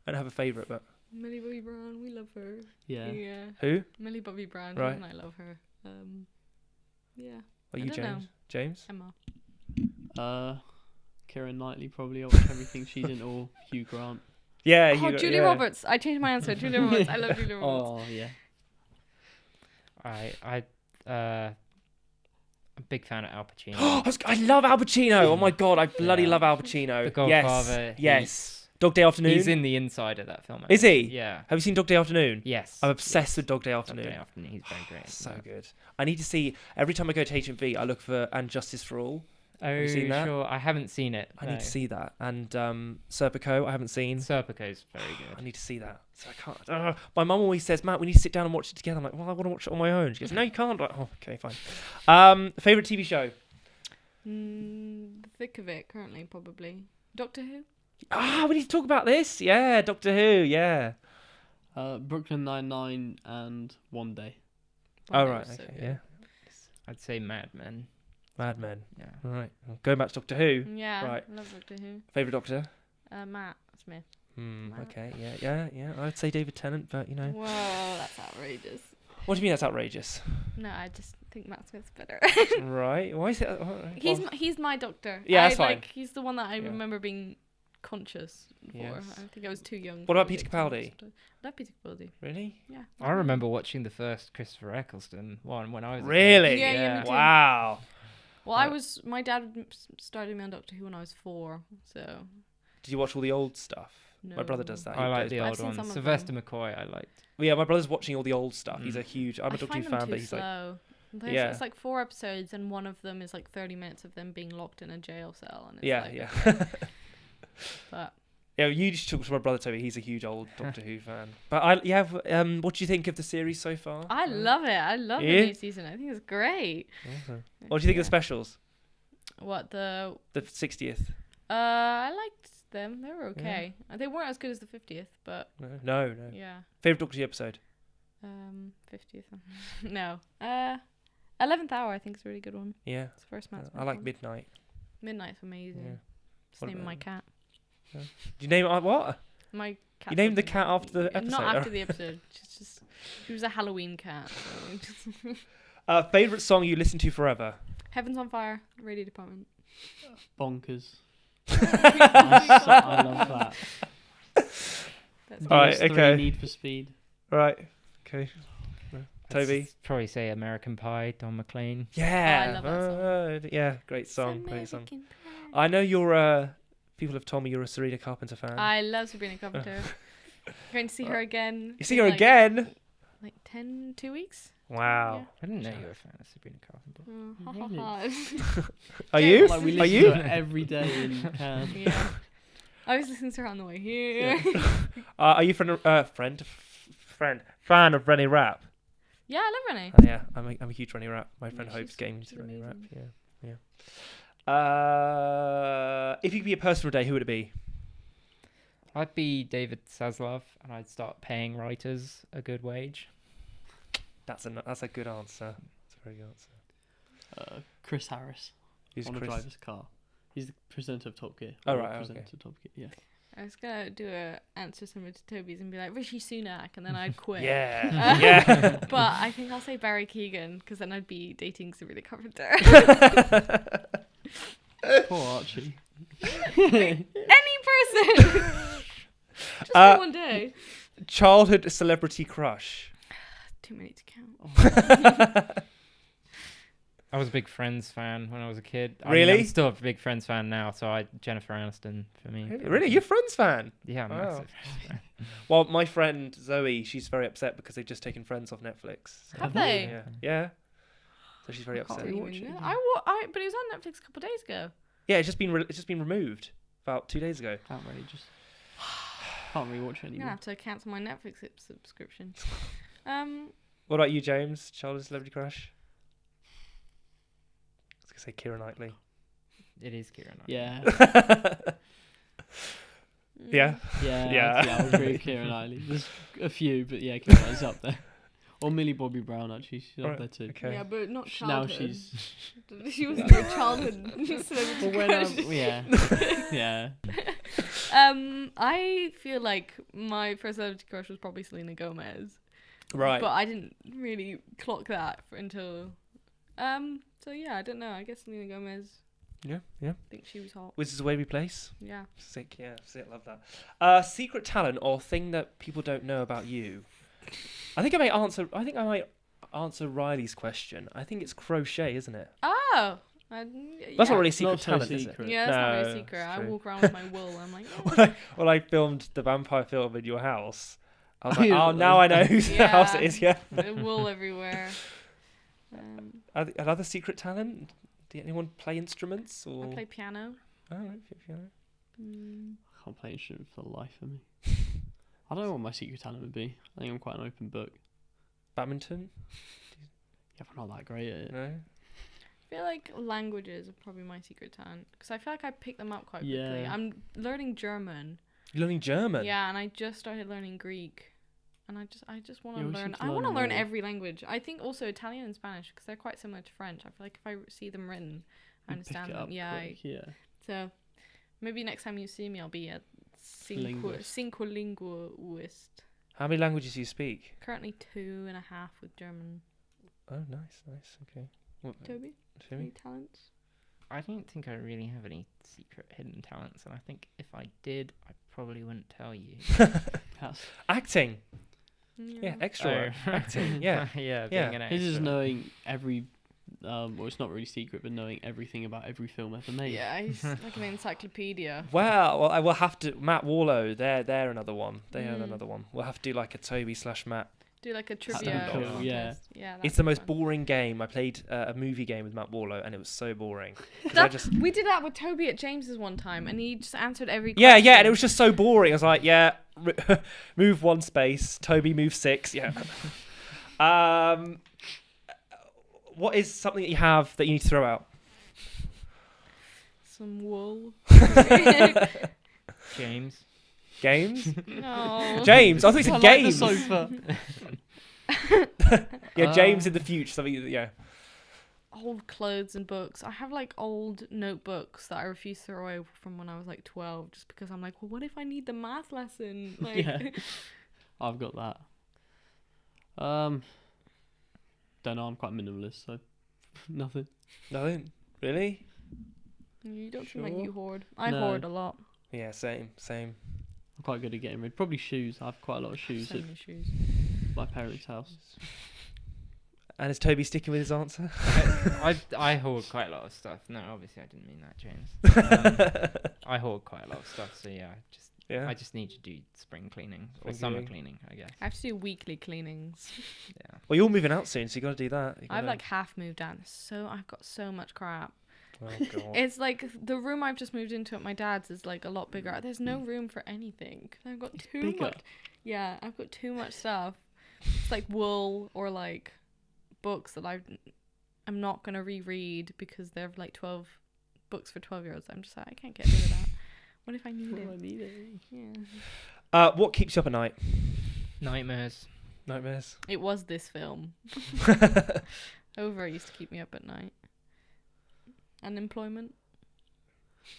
I don't have a favorite, but Millie Bobby Brown, we love her. Yeah. who? Millie Bobby Brown, Right. and I love her. Yeah. Are I you don't know. James? Emma. Keira Knightley probably. I watch everything she's in, or Hugh Grant. Yeah. Oh, Julia Roberts. I changed my answer. Julia Roberts. I love Julia Roberts. Oh yeah. I'm a big fan of Al Pacino. I love Al Pacino. Oh my god, I bloody Yeah. love Al Pacino. The Godfather. Yes. Dog Day Afternoon. He's in the inside of that film. Is he? Yeah. Have you seen Dog Day Afternoon? Yes. I'm obsessed yes. with Dog Day Dog Afternoon. Day Afternoon. He's very great. So good. I need to see every time I go to HMV. I look for And Justice for All. Oh, you seen that? sure. I haven't seen it. I need to see that. And Serpico, I haven't seen. Serpico's very I good. need to see that. So I can't. My mum always says, Matt, we need to sit down and watch it together. I'm like, well, I want to watch it on my own. She goes, no, you can't. I'm like, oh, okay, fine. Favorite TV show? The thick of it currently, probably. Doctor Who? We need to talk about this. Yeah, Doctor Who. Yeah. Brooklyn Nine-Nine and One Day. Oh, One right. Day was so Okay. good. Yeah. I'd say Mad Men. Mad Men. Yeah. All right. Going back to Doctor Who. Yeah, Right. I love Doctor Who. Favorite Doctor? Matt Smith. Matt. Okay. Yeah. I'd say David Tennant, but you know. Whoa, that's outrageous. What do you mean that's outrageous? No, I just think Matt Smith's better. Right. Why is it? All right. He's my doctor. Yeah, that's fine. He's the one that I Yeah. remember being conscious for. Yes. I think I was too young. What for about the Peter victims. Capaldi? I love Peter Capaldi. Really? Yeah. I remember watching the first Christopher Eccleston one when I was a kid. Really? Yeah, me too. Wow. Well, Right. my dad started me on Doctor Who when I was 4, so. Did you watch all the old stuff? No. My brother does that. He I like goes the back- I've old seen some ones. of Sylvester McCoy, I liked. Well, yeah, my brother's watching all the old stuff. He's a Mm. huge. I'm a I Doctor Who find them fan, too but he's like, slow. Yeah. It's like 4 episodes, and one of them is like 30 minutes of them being locked in a jail cell. And it's yeah, like, yeah. okay. But Yeah, you should talk to my brother Toby. He's a huge old Doctor Who fan. But what do you think of the series so far? I love it. I love Yeah? the new season. I think it's great. Awesome. What do you think of the Yeah. specials? What the? The 60th? I liked them. They were okay. They weren't as good as the 50th, but No. yeah. Favorite Doctor Who episode? 50th. No. 11th Hour. I think is a really good one. Yeah. It's the first Matt I Smith like one. Midnight. Midnight's amazing. Yeah. Just What name about my you? cat. Do you name it what? My cat. You named the cat after the episode? Not after the episode. She was a Halloween cat. So. Favorite song you listen to forever? Heaven's on Fire. Radio Department. Bonkers. I I love that. That's All right, DS3 okay. Need for Speed. Right. Okay. I'd Toby? probably say American Pie, Don McLean. Yeah. I love that song. Yeah. Great song. Great song. American I know you're. People have told me you're a Serena Carpenter fan. Pie. I love Sabrina Carpenter. Going to see her again. You see in her again? Like 2 weeks. Wow. I didn't know you were a fan of Sabrina Carpenter. Are you? Like we Are listen you? to it every day in Cannes. Yeah. I was listening to her on the way here. Are you fan of Rennie Rapp? Yeah, I love Renee. Yeah, I'm a huge Rennie Rapp. My friend Yeah, Hope's she's- getting she's into Rennie Rapp. amazing. Yeah. If you could be a person for a day, who would it be? I'd be David Zaslav, and I'd start paying writers a good wage. That's a good answer. That's a very good answer. Chris Harris. Who's On a Chris? driver's car. He's the presenter of Top Gear. Oh, Or right, presenter okay. of Top Gear. Yeah. I was going to do a answer similar to Toby's and be like, Rishi Sunak, and then I'd quit. Yeah. Yeah. But I think I'll say Barry Keoghan, because then I'd be dating Sabrina Carpenter. Poor Archie. Any person! Just for one day. Childhood celebrity crush. Too many to count. I was a big Friends fan when I was a kid. Really? I'm still a big Friends fan now, so Jennifer Aniston for me. Really? You're a Friends fan? Yeah, I'm a Wow. massive Friends fan. Well, my friend Zoe, she's very upset because they've just taken Friends off Netflix. Have they? Yeah. Yeah. So she's very I can't upset. even watch it know. again. But it was on Netflix a couple of days ago. Yeah, it's just been removed about 2 days ago. Outrageous. Can't rewatch it I'm going to anymore. have to cancel my Netflix subscription. What about you, James? Childhood celebrity crush? I was gonna say Keira Knightley. It is Kieran. Yeah. Yeah. Yeah. Yeah. I would agree with Keira Knightley. There's a few, but yeah, Keira Knightley's up there. Or Millie Bobby Brown, actually. She's up Right, there too. Okay. Yeah, but not Now childhood. she's. She was your childhood celebrity Well, when crush. yeah. Yeah. I feel like my first celebrity crush was probably Selena Gomez. Right. But I didn't really clock that until. So yeah, I don't know. I guess Selena Gomez. Yeah. I think she was hot. Which is the way we place. Yeah. Sick. Yeah. Sick. Love that. Secret talent or thing that people don't know about you. I think I might answer Riley's question. I think it's crochet, isn't it? Oh. That's not really secret Not so talent, is secret. it? Yeah, that's not No, really secret. it's I true. walk around with my wool. I'm like, When I filmed the vampire film in your house, I was Oh, like, yeah. oh, now I know whose Yeah. house it is. Yeah. wool everywhere. Another secret talent? Did anyone play instruments or? I play piano. Oh, right, piano. I can't play an instrument for the life of me. I don't know what my secret talent would be. I think I'm quite an open book. Badminton? Yeah, but I'm not that great at it. No. I feel like languages are probably my secret talent because I feel like I pick them up quite quickly. Yeah. I'm learning German. You're learning German? Yeah, and I just started learning Greek, and I just want to Yeah, we learn. should I want to learn learn more. every language. I think also Italian and Spanish because they're quite similar to French. I feel like if I see them written, I You understand pick it them. up Yeah. quick, yeah. So maybe next time you see me, I'll be a Linguist. cinquelinguist. How many languages do you speak? Currently 2.5 with German. Oh, nice. Okay. What, Toby, Timmy? any talents? I don't think I really have any secret hidden talents, and I think if I did, I probably wouldn't tell you. That's, Acting. Yeah, extra. Oh. Acting. Yeah. yeah, Yeah. being an his is extra. knowing every, well, it's not really secret, but knowing everything about every film ever made. Yeah, he's like an encyclopedia. Well, I will have to. Matt Warlow, they're another one. They are Mm. another one. We'll have to do like a Toby/Matt. Do like a That'd trivia be cool, contest. yeah. Yeah, It's that'd the be most fun. boring game. I played a movie game with Matt Warlow, and it was so boring. 'Cause I That- just We did that with Toby at James's one time, and he just answered every yeah, question. and it was just so boring. I was like, yeah, move 1 space. Toby, move 6. Yeah. What is something that you have that you need to throw out? some wool. James. Games? No. James, I thought you said I like the games. sofa. Yeah, James in the future. Something. Yeah. Old clothes and books. I have like old notebooks that I refuse to throw away from when I was like 12, just because I'm like, well, what if I need the math lesson? Like, Yeah. I've got that. Don't know. I'm quite minimalist, so nothing. Nothing. Really? you don't seem like Sure. you hoard. I No. hoard a lot. Yeah. Same. I'm quite good at getting rid. Probably shoes. I have quite a lot of shoes So at many shoes. my parents' house. And is Toby sticking with his answer? I hoard quite a lot of stuff. No, obviously I didn't mean that, James. I hoard quite a lot of stuff, so yeah, Yeah. I just need to do spring cleaning or Spring summer cleaning. cleaning, I guess. I have to do weekly cleanings. Yeah. Well, you're moving out soon, so you got to do that. You I've gotta- like half moved out. So I've got so much crap. Oh god. It's like the room I've just moved into at my dad's is like a lot bigger. There's no room for anything. I've got too bigger. much. Yeah, I've got too much stuff. It's like wool or like books that I'm not gonna reread because they're like 12 books for 12-year-olds. I'm just like, I can't get rid of that. What if I need Oh, I it? need it. Yeah. What keeps you up at night? Nightmares. Nightmares. It was this film. Over used to keep me up at night. Unemployment.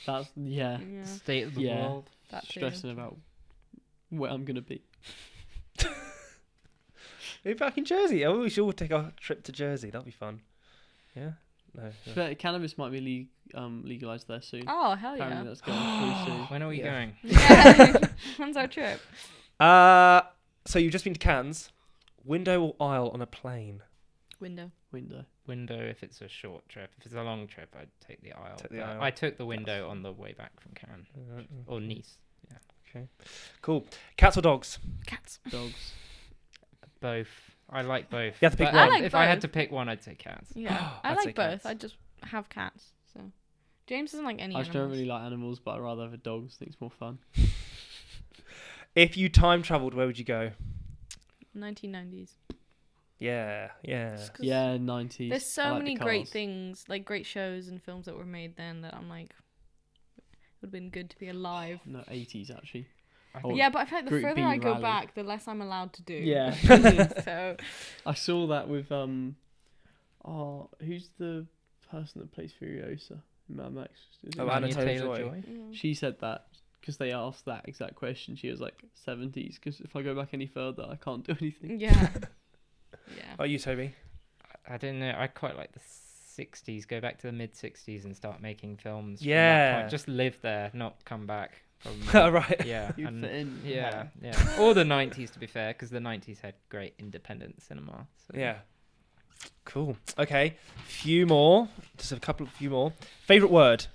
That's yeah. Yeah. State of the Yeah. world. That too. Stressing about where I'm gonna be. Maybe back in Jersey. Oh, we should all take a trip to Jersey. That'll be fun. Yeah. No. But cannabis might be legalized there soon. Oh hell Apparently yeah. that's going through soon. When are we Yeah. going? Yeah. When's our trip? So you've just been to Cannes. Window or aisle on a plane? Window. Window. Window if it's a short trip. If it's a long trip, I'd take the aisle. Take the but aisle. I took the window on the way back from Cannes or Nice. Cool. Cats or dogs? Cats. Dogs. Both. I like both. You have to pick But one. I like if I had both. to pick one, I'd say cats. Yeah. I I'd say like both. cats. I just have cats. So James doesn't like any I just animals. don't really like animals, but I'd rather have a dog. I think it's more fun. If you time traveled, where would you go? 1990s. Yeah. Just 'cause Yeah, 90s. There's so I like many the great cars. things, like great shows and films that were made then that I'm like, it would have been good to be alive. No, 80s actually. I Oh, think Yeah, but I feel like the Group further B I go rally. back, the less I'm allowed to do. Yeah. So I saw that with who's the person that plays Furiosa in Mad Max? Is it Oh, Anna Anna Taylor? Taylor-Joy. She said that because they asked that exact question. She was like 70s because if I go back any further, I can't do anything. Yeah. Yeah. Oh, you, Toby? I don't know. I quite like the 60s. Go back to the mid 60s and start making films. from that Yeah. point. Just live there, not come back. Probably. Right. Yeah. You'd and- fit in. Yeah, Or the 90s, to be fair, because the 90s had great independent cinema. So. Yeah. Cool. Okay. Few more. Just a few more. Favorite word?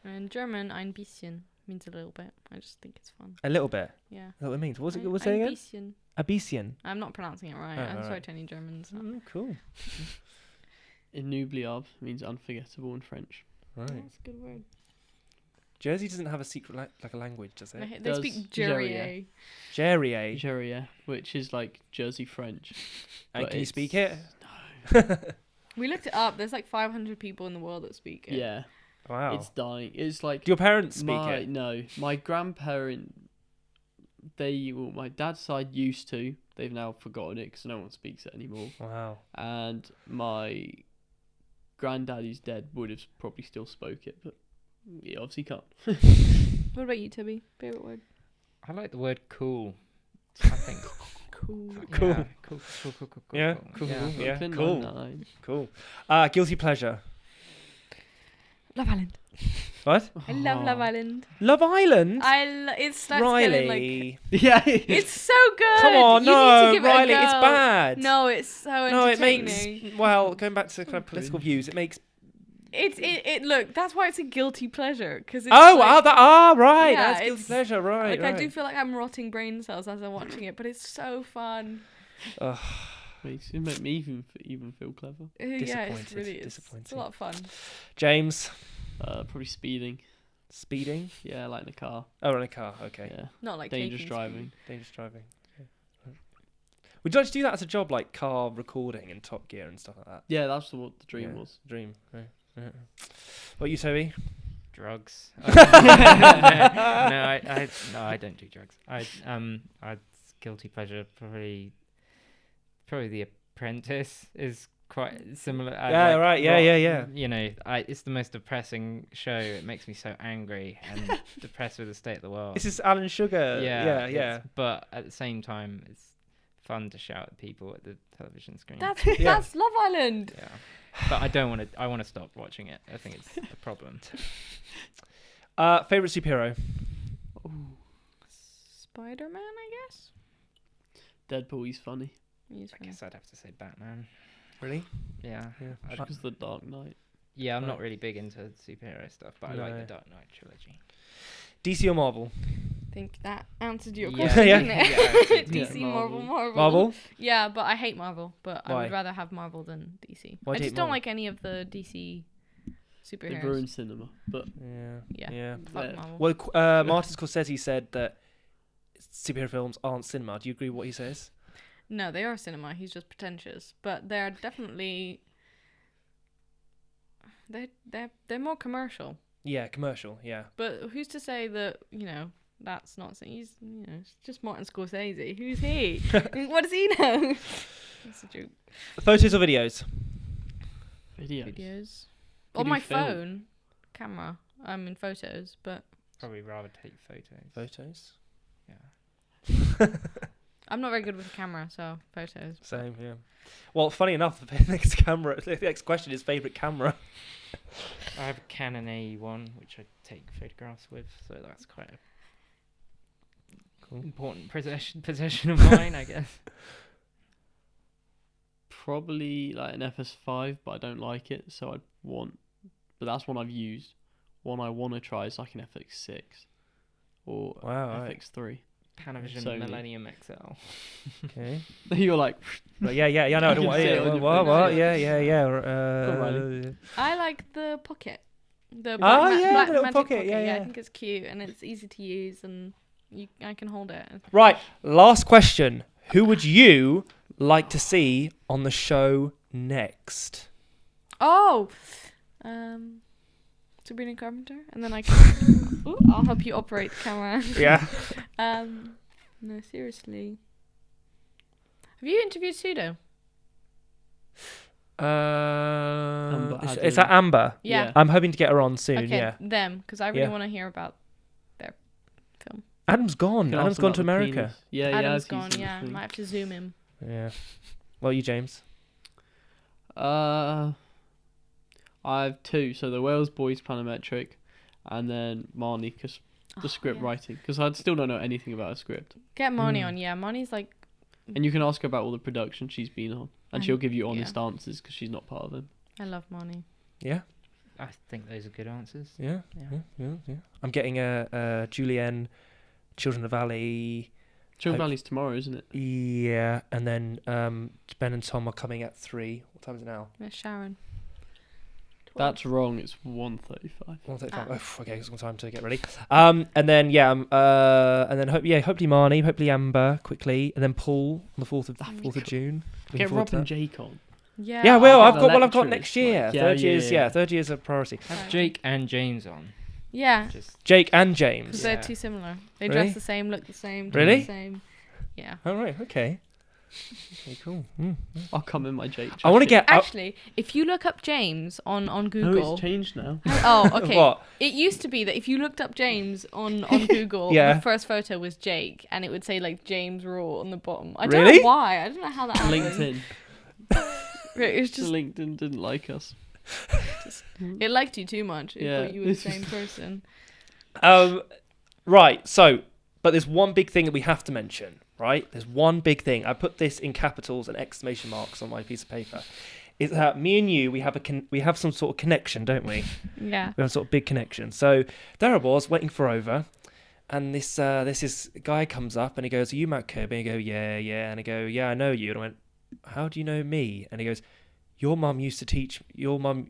In German, ein bisschen means a little bit. I just think it's fun. A little bit. Yeah. Is that what it means? What's it? Ein- What's it ein again? bisschen. Abesian. I'm not pronouncing it right. Oh, I'm sorry alright. to any Germans. Cool. Inoubliable means unforgettable in French. Right. That's a good word. Jersey doesn't have a secret like a language, does it? They Does speak Jerier. Jerier. Jerry. Jerier, which is like Jersey French. And but can you it's- speak it? We looked it up. There's like 500 people in the world that speak it. Yeah, Wow. it's dying. It's like Do your parents speak my it? no, my grandparent. My dad's side used to. They've now forgotten it because no one speaks it anymore. Wow. And my granddad, who's dead, would have probably still spoke it, but he obviously can't. What about you, Toby? Favorite word? I like the word cool. I think. Cool. Cool. Yeah, cool. Yeah, cool. Yeah. Yeah, Brooklyn cool. Nine-Nine. Cool. Guilty pleasure. Love Island. What? I love Love Island. Love Island. It starts getting like. Riley. Yeah. It's so good. Come on, You need no, to give Riley, it a it's go. bad. No, it's so No, it entertaining. makes going back to kind of political views. It makes. It look. That's why it's a guilty pleasure because. Right. Yeah, That's guilty it's- pleasure. Right. Like I do feel like I'm rotting brain cells as I'm watching it, but it's so fun. Ugh, Makes it make me even feel clever. Yeah, it's Disappointed, really it's a disappointing. lot of fun. James, Probably speeding. speeding. Yeah, like in a car. Oh, in a car. Okay. Yeah. Not like Dangerous taking driving. Dangerous driving. Yeah. Would you like to do that as a job, like car recording and Top Gear and stuff like that? Yeah, that's what the dream Yeah, was. Dream. Yeah. Yeah. What you, Toby? Drugs. I don't do drugs. I guilty pleasure probably The Apprentice is quite similar. Yeah, right, yeah. You know, it's the most depressing show. It makes me so angry and depressed with the state of the world. This is Alan Sugar. Yeah. But at the same time, it's fun to shout at people at the television screen. That's Love Island. Yeah. But I don't want to. I want to stop watching it. I think it's a problem. Favorite superhero? Spider-Man, I guess. Deadpool, he's funny. He's I funny. guess I'd have to say Batman. Really? Yeah. Yeah. Because the Dark Knight. Yeah, I'm Right. not really big into superhero stuff, but I like No. the Dark Knight trilogy. DC or Marvel? I think that answered your Yeah. question, Yeah. didn't it? Yeah, DC, Yeah, Marvel. Marvel? Yeah, but I hate Marvel. But I Why? would rather have Marvel than DC. Why I do you just hate don't Marvel? like any of the DC They've superheroes. ruined cinema, but Yeah. Fuck Yeah. Marvel. Well, Martin Scorsese said that superhero films aren't cinema. Do you agree with what he says? No, they are cinema. He's just pretentious. But they're definitely they're more commercial. Yeah, commercial. Yeah. But who's to say that, that's not he's it's just Martin Scorsese. Who's he? What does he know? That's a joke. Photos or videos? videos. Videos. Could On you my film? phone. Camera. I'm in photos, but Probably rather take photos. Photos. Yeah. I'm not very good with the camera, so photos. Same. Yeah. Well, funny enough, the next question is favorite camera. I have a Canon A1, which I take photographs with, so that's quite a Cool. important possession of mine, I guess. Probably like an FS5, but I don't like it, so I'd want. But that's one I've used. One I want to try is like an FX6 or Wow. Right. FX3. Panavision Sony. Millennium XL. Okay. You're like, But yeah. No, I don't want. Say it Yeah, on your what? face. What? Yeah. on, Riley. I like the pocket. The Oh, yeah, black the little magic pocket, yeah, I yeah. think it's cute and it's easy to use and I can hold it. Right. Last question. Who would you like to see on the show next? Oh, Sabrina Carpenter, and then I can. Ooh, I'll help you operate the camera. Yeah. No, seriously. Have you interviewed Pseudo? Is that Amber? Yeah. I'm hoping to get her on soon. Okay, Yeah. them, because I really Yeah. want to hear about their film. Adam's gone. Can Adam's ask gone about to the America. penis. Yeah, Adam's he's gone. in the Yeah, thing. might have to zoom him. Yeah. Well, you, James. I have two. So the Wales Boys Planometric, and then Marnie, because the script writing. Because I still don't know anything about a script. Get Marnie on. Yeah, Marnie's like. And you can ask her about all the production she's been on, and she'll give you yeah. honest answers because she's not part of them. I love Marnie. Yeah. I think those are good answers. Yeah. Yeah. Yeah. I'm getting a Julienne, Children of the Valley. Children Valley's tomorrow, isn't it? Yeah, and then Ben and Tom are coming at 3. What time is it now? There's Sharon. That's wrong. It's 1:35. 1:35. Ah. Okay, it's got time to get ready. And then and then hopefully Marnie, hopefully Amber quickly, and then Paul on the 4th of June. Looking Get forward Rob to and that. Jake on. Yeah. Yeah, well, I'll I've have got the what I've got lecturers, next year. like, Third year's a priority. Have Jake and James on. Yeah. Just Jake and Because James. they're Yeah. too similar. They Really? dress the same, look the same, do Really? the same. Yeah. All right, okay. Okay, cool. I'll come in my Jake. I want to jacket. get Actually, if you look up James on No, Google. it's changed now. Oh, okay. What? It used to be that if you looked up James on Google, Yeah. the first photo was Jake, and it would say like James Rouault on the bottom. I don't Really? know why. I don't know how that happened. LinkedIn. It was just LinkedIn didn't like us. it liked you too much. It Yeah. thought you were the same person. Right. So, but there's one big thing that we have to mention. Right. There's one big thing. I put this in capitals and exclamation marks on my piece of paper. Is that me and you? We have some sort of connection, don't we? Yeah. We have a sort of big connection. So there I was waiting for Over, and this guy comes up and he goes, "Are you Matt Kirby?" And I go, "Yeah, yeah." And I go, "Yeah, I know you." And I went, "How do you know me?" And he goes, "Your mum used to teach. Your mum,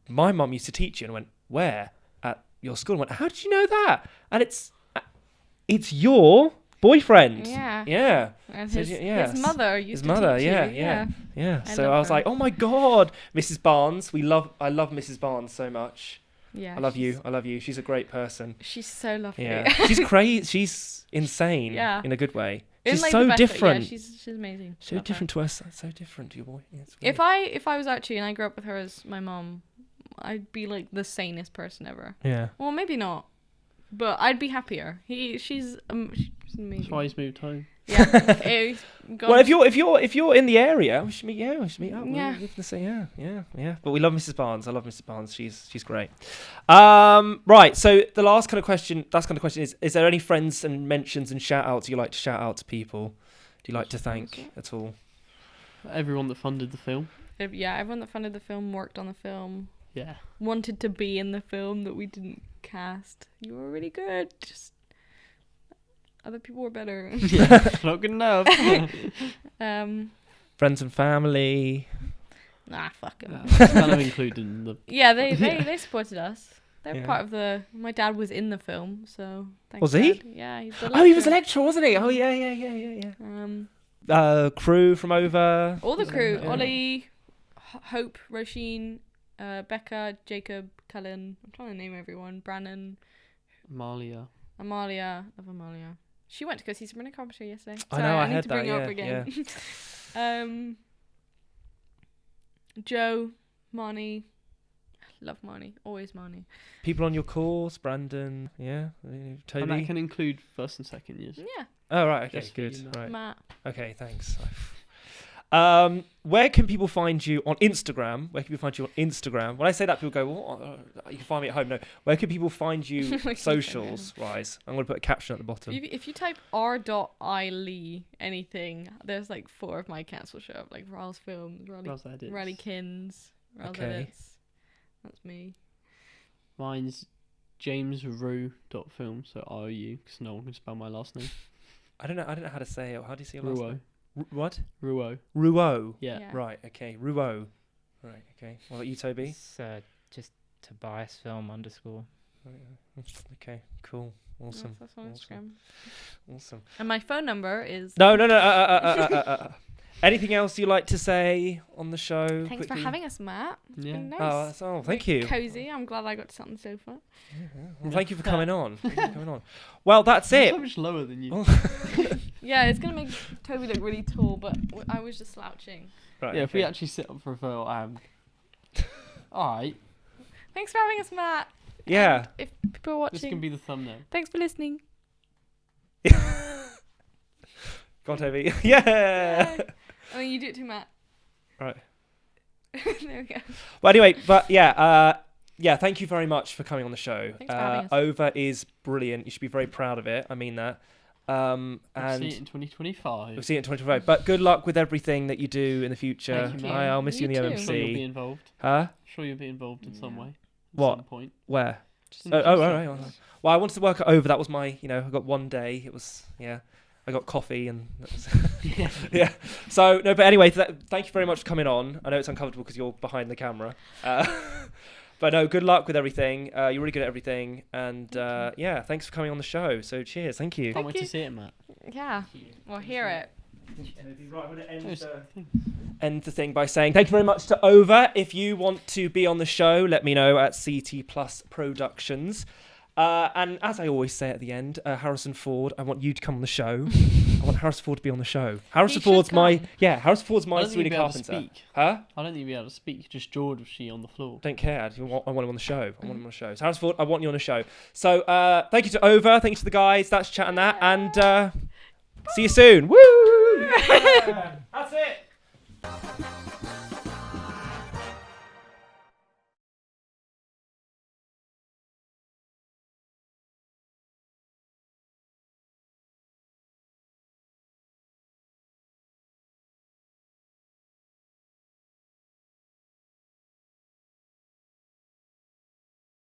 my mum used to teach you." And I went, "Where?" "At your school." And I went, "How did you know that?" And it's your boyfriend. Yeah. Yeah. And So, his, yes. his mother used His to mother, teach yeah, you. yeah. Yeah. I So love I was her. like, "Oh my God, Mrs. Barnes. I love Mrs. Barnes so much. Yeah. I love you. I love you. She's a great person." She's so lovely. Yeah. She's crazy. She's insane. Yeah. In a good way. In, She's like, so the best way. different. Yeah, she's amazing. So Love her. different to us. So different to your boy. Yeah, it's If great. I was Archie and I grew up with her as my mom, I'd be like the sanest person ever. Yeah. Well, maybe not, but I'd be happier. She's amazing. That's why he's moved home. Yeah. He's gone- Well, if you're in the area, we should meet. Yeah, we should meet up. Yeah. We can say yeah. But we love Mrs. Barnes. I love Mrs. Barnes. She's great. Right. So the last kind of question is there any friends and mentions and shout outs you like to shout out to people? Do you like to thank at all? Everyone that funded the film. Yeah, everyone that funded the film, worked on the film, Yeah. wanted to be in the film that we didn't cast. You were really good. Just other people were better. Yeah. Not good enough. Friends and family. Nah, fuck 'em. It's kind of included in the. Yeah, they supported us. They're Yeah. part of the. My dad was in the film, so. Thanks, Was he? Dad. Yeah, he's the Oh, he was a lecturer. lecturer, wasn't he? Oh yeah. Um, Crew from Over. all the crew: Yeah. Ollie, Hope, Roisin, Becca, Jacob, Cullen. I'm trying to name everyone. Brannon, Malia. Amalia. Love Amalia. She went to go see Sabrina Carpenter yesterday. I know, Sorry, I need heard to bring that, her up yeah, again. Joe, Marnie. Love Marnie. Always Marnie. People on your course, Brandon. Yeah. And that Toby. can include first and second years. Yeah, Oh right. Okay. Just for Good. you know. Right. Matt. Okay, thanks. Where can people find you on Instagram? Where can people find you on Instagram? When I say that, people go, "What? You can find me at home." No. Where can people find you socials? Wise. I'm going to put a caption at the bottom. If you type r.ilee anything, there's like 4 of my accounts will show up, like Ral's Films, How's that it? Riley Kins, Ral's Okay. Edits. That's me. Mine's jamesroux.film, so R-O-U, because no one can spell my last name. I don't know how to say it. How do you say your last Rouault. name? What? Rouault. Rouault. Yeah. Right. Okay. Rouault. Right. Okay. What about you, Toby? It's just Tobias Film _. Okay, cool. Awesome. Yes, that's on Instagram. Awesome. And my phone number is. No. Anything else you'd like to say on the show? Thanks for quickly? having us, Matt. It's Yeah. been nice. Thank you. Cozy. I'm glad I got to sit on the sofa. Well, thank you for coming on. Well, that's it. So much lower than you. Yeah, it's gonna make Toby look really tall, but I was just slouching. Right, Yeah, if we actually sit up for a photo, alright. Thanks for having us, Matt. Yeah. And if people are This watching, can be the thumbnail. thanks for listening. Go on, Toby. Yeah. And then you do it too, Matt. Right. There we go. Well, anyway, but yeah, thank you very much for coming on the show. Thanks for having us. Over is brilliant. You should be very proud of it. I mean that. We'll And see it in 2025. we'll see it in 2025. But good luck with everything that you do in the future. Thank you. I'll miss you in the You too. I'm sure you'll be OMC. involved. Huh? Sure you'll be involved in some Yeah. way. At What? some point. Where? Just in the Oh, future. right. Well, I wanted to work at Over. That was my, I got one day. It was, I got coffee and that was yeah. So, no, but anyway, thank you very much for coming on. I know it's uncomfortable because you're behind the camera. But no, good luck with everything. You're really good at everything. And thanks for coming on the show. So cheers. Thank you. Can't wait you. to see it, Matt. Yeah. Well, hear it. Right, I'm going It was- to end the thing by saying thank you very much to Over. If you want to be on the show, let me know at CT Plus Productions. And as I always say at the end, Harrison Ford, I want you to come on the show. I want Harrison Ford to be on the show. Harrison should Ford's my come. Harrison Ford's I my don't think Sweeney you'd be able to Carpenter. speak. Huh? I don't think you'd be able to speak. Just Georgie on the floor. Don't care. I want him on the show. I want him on the show. So Harrison Ford, I want you on the show. So thank you to Over. Thank you to the guys. That's chat and that. And see you soon. Woo! That's it.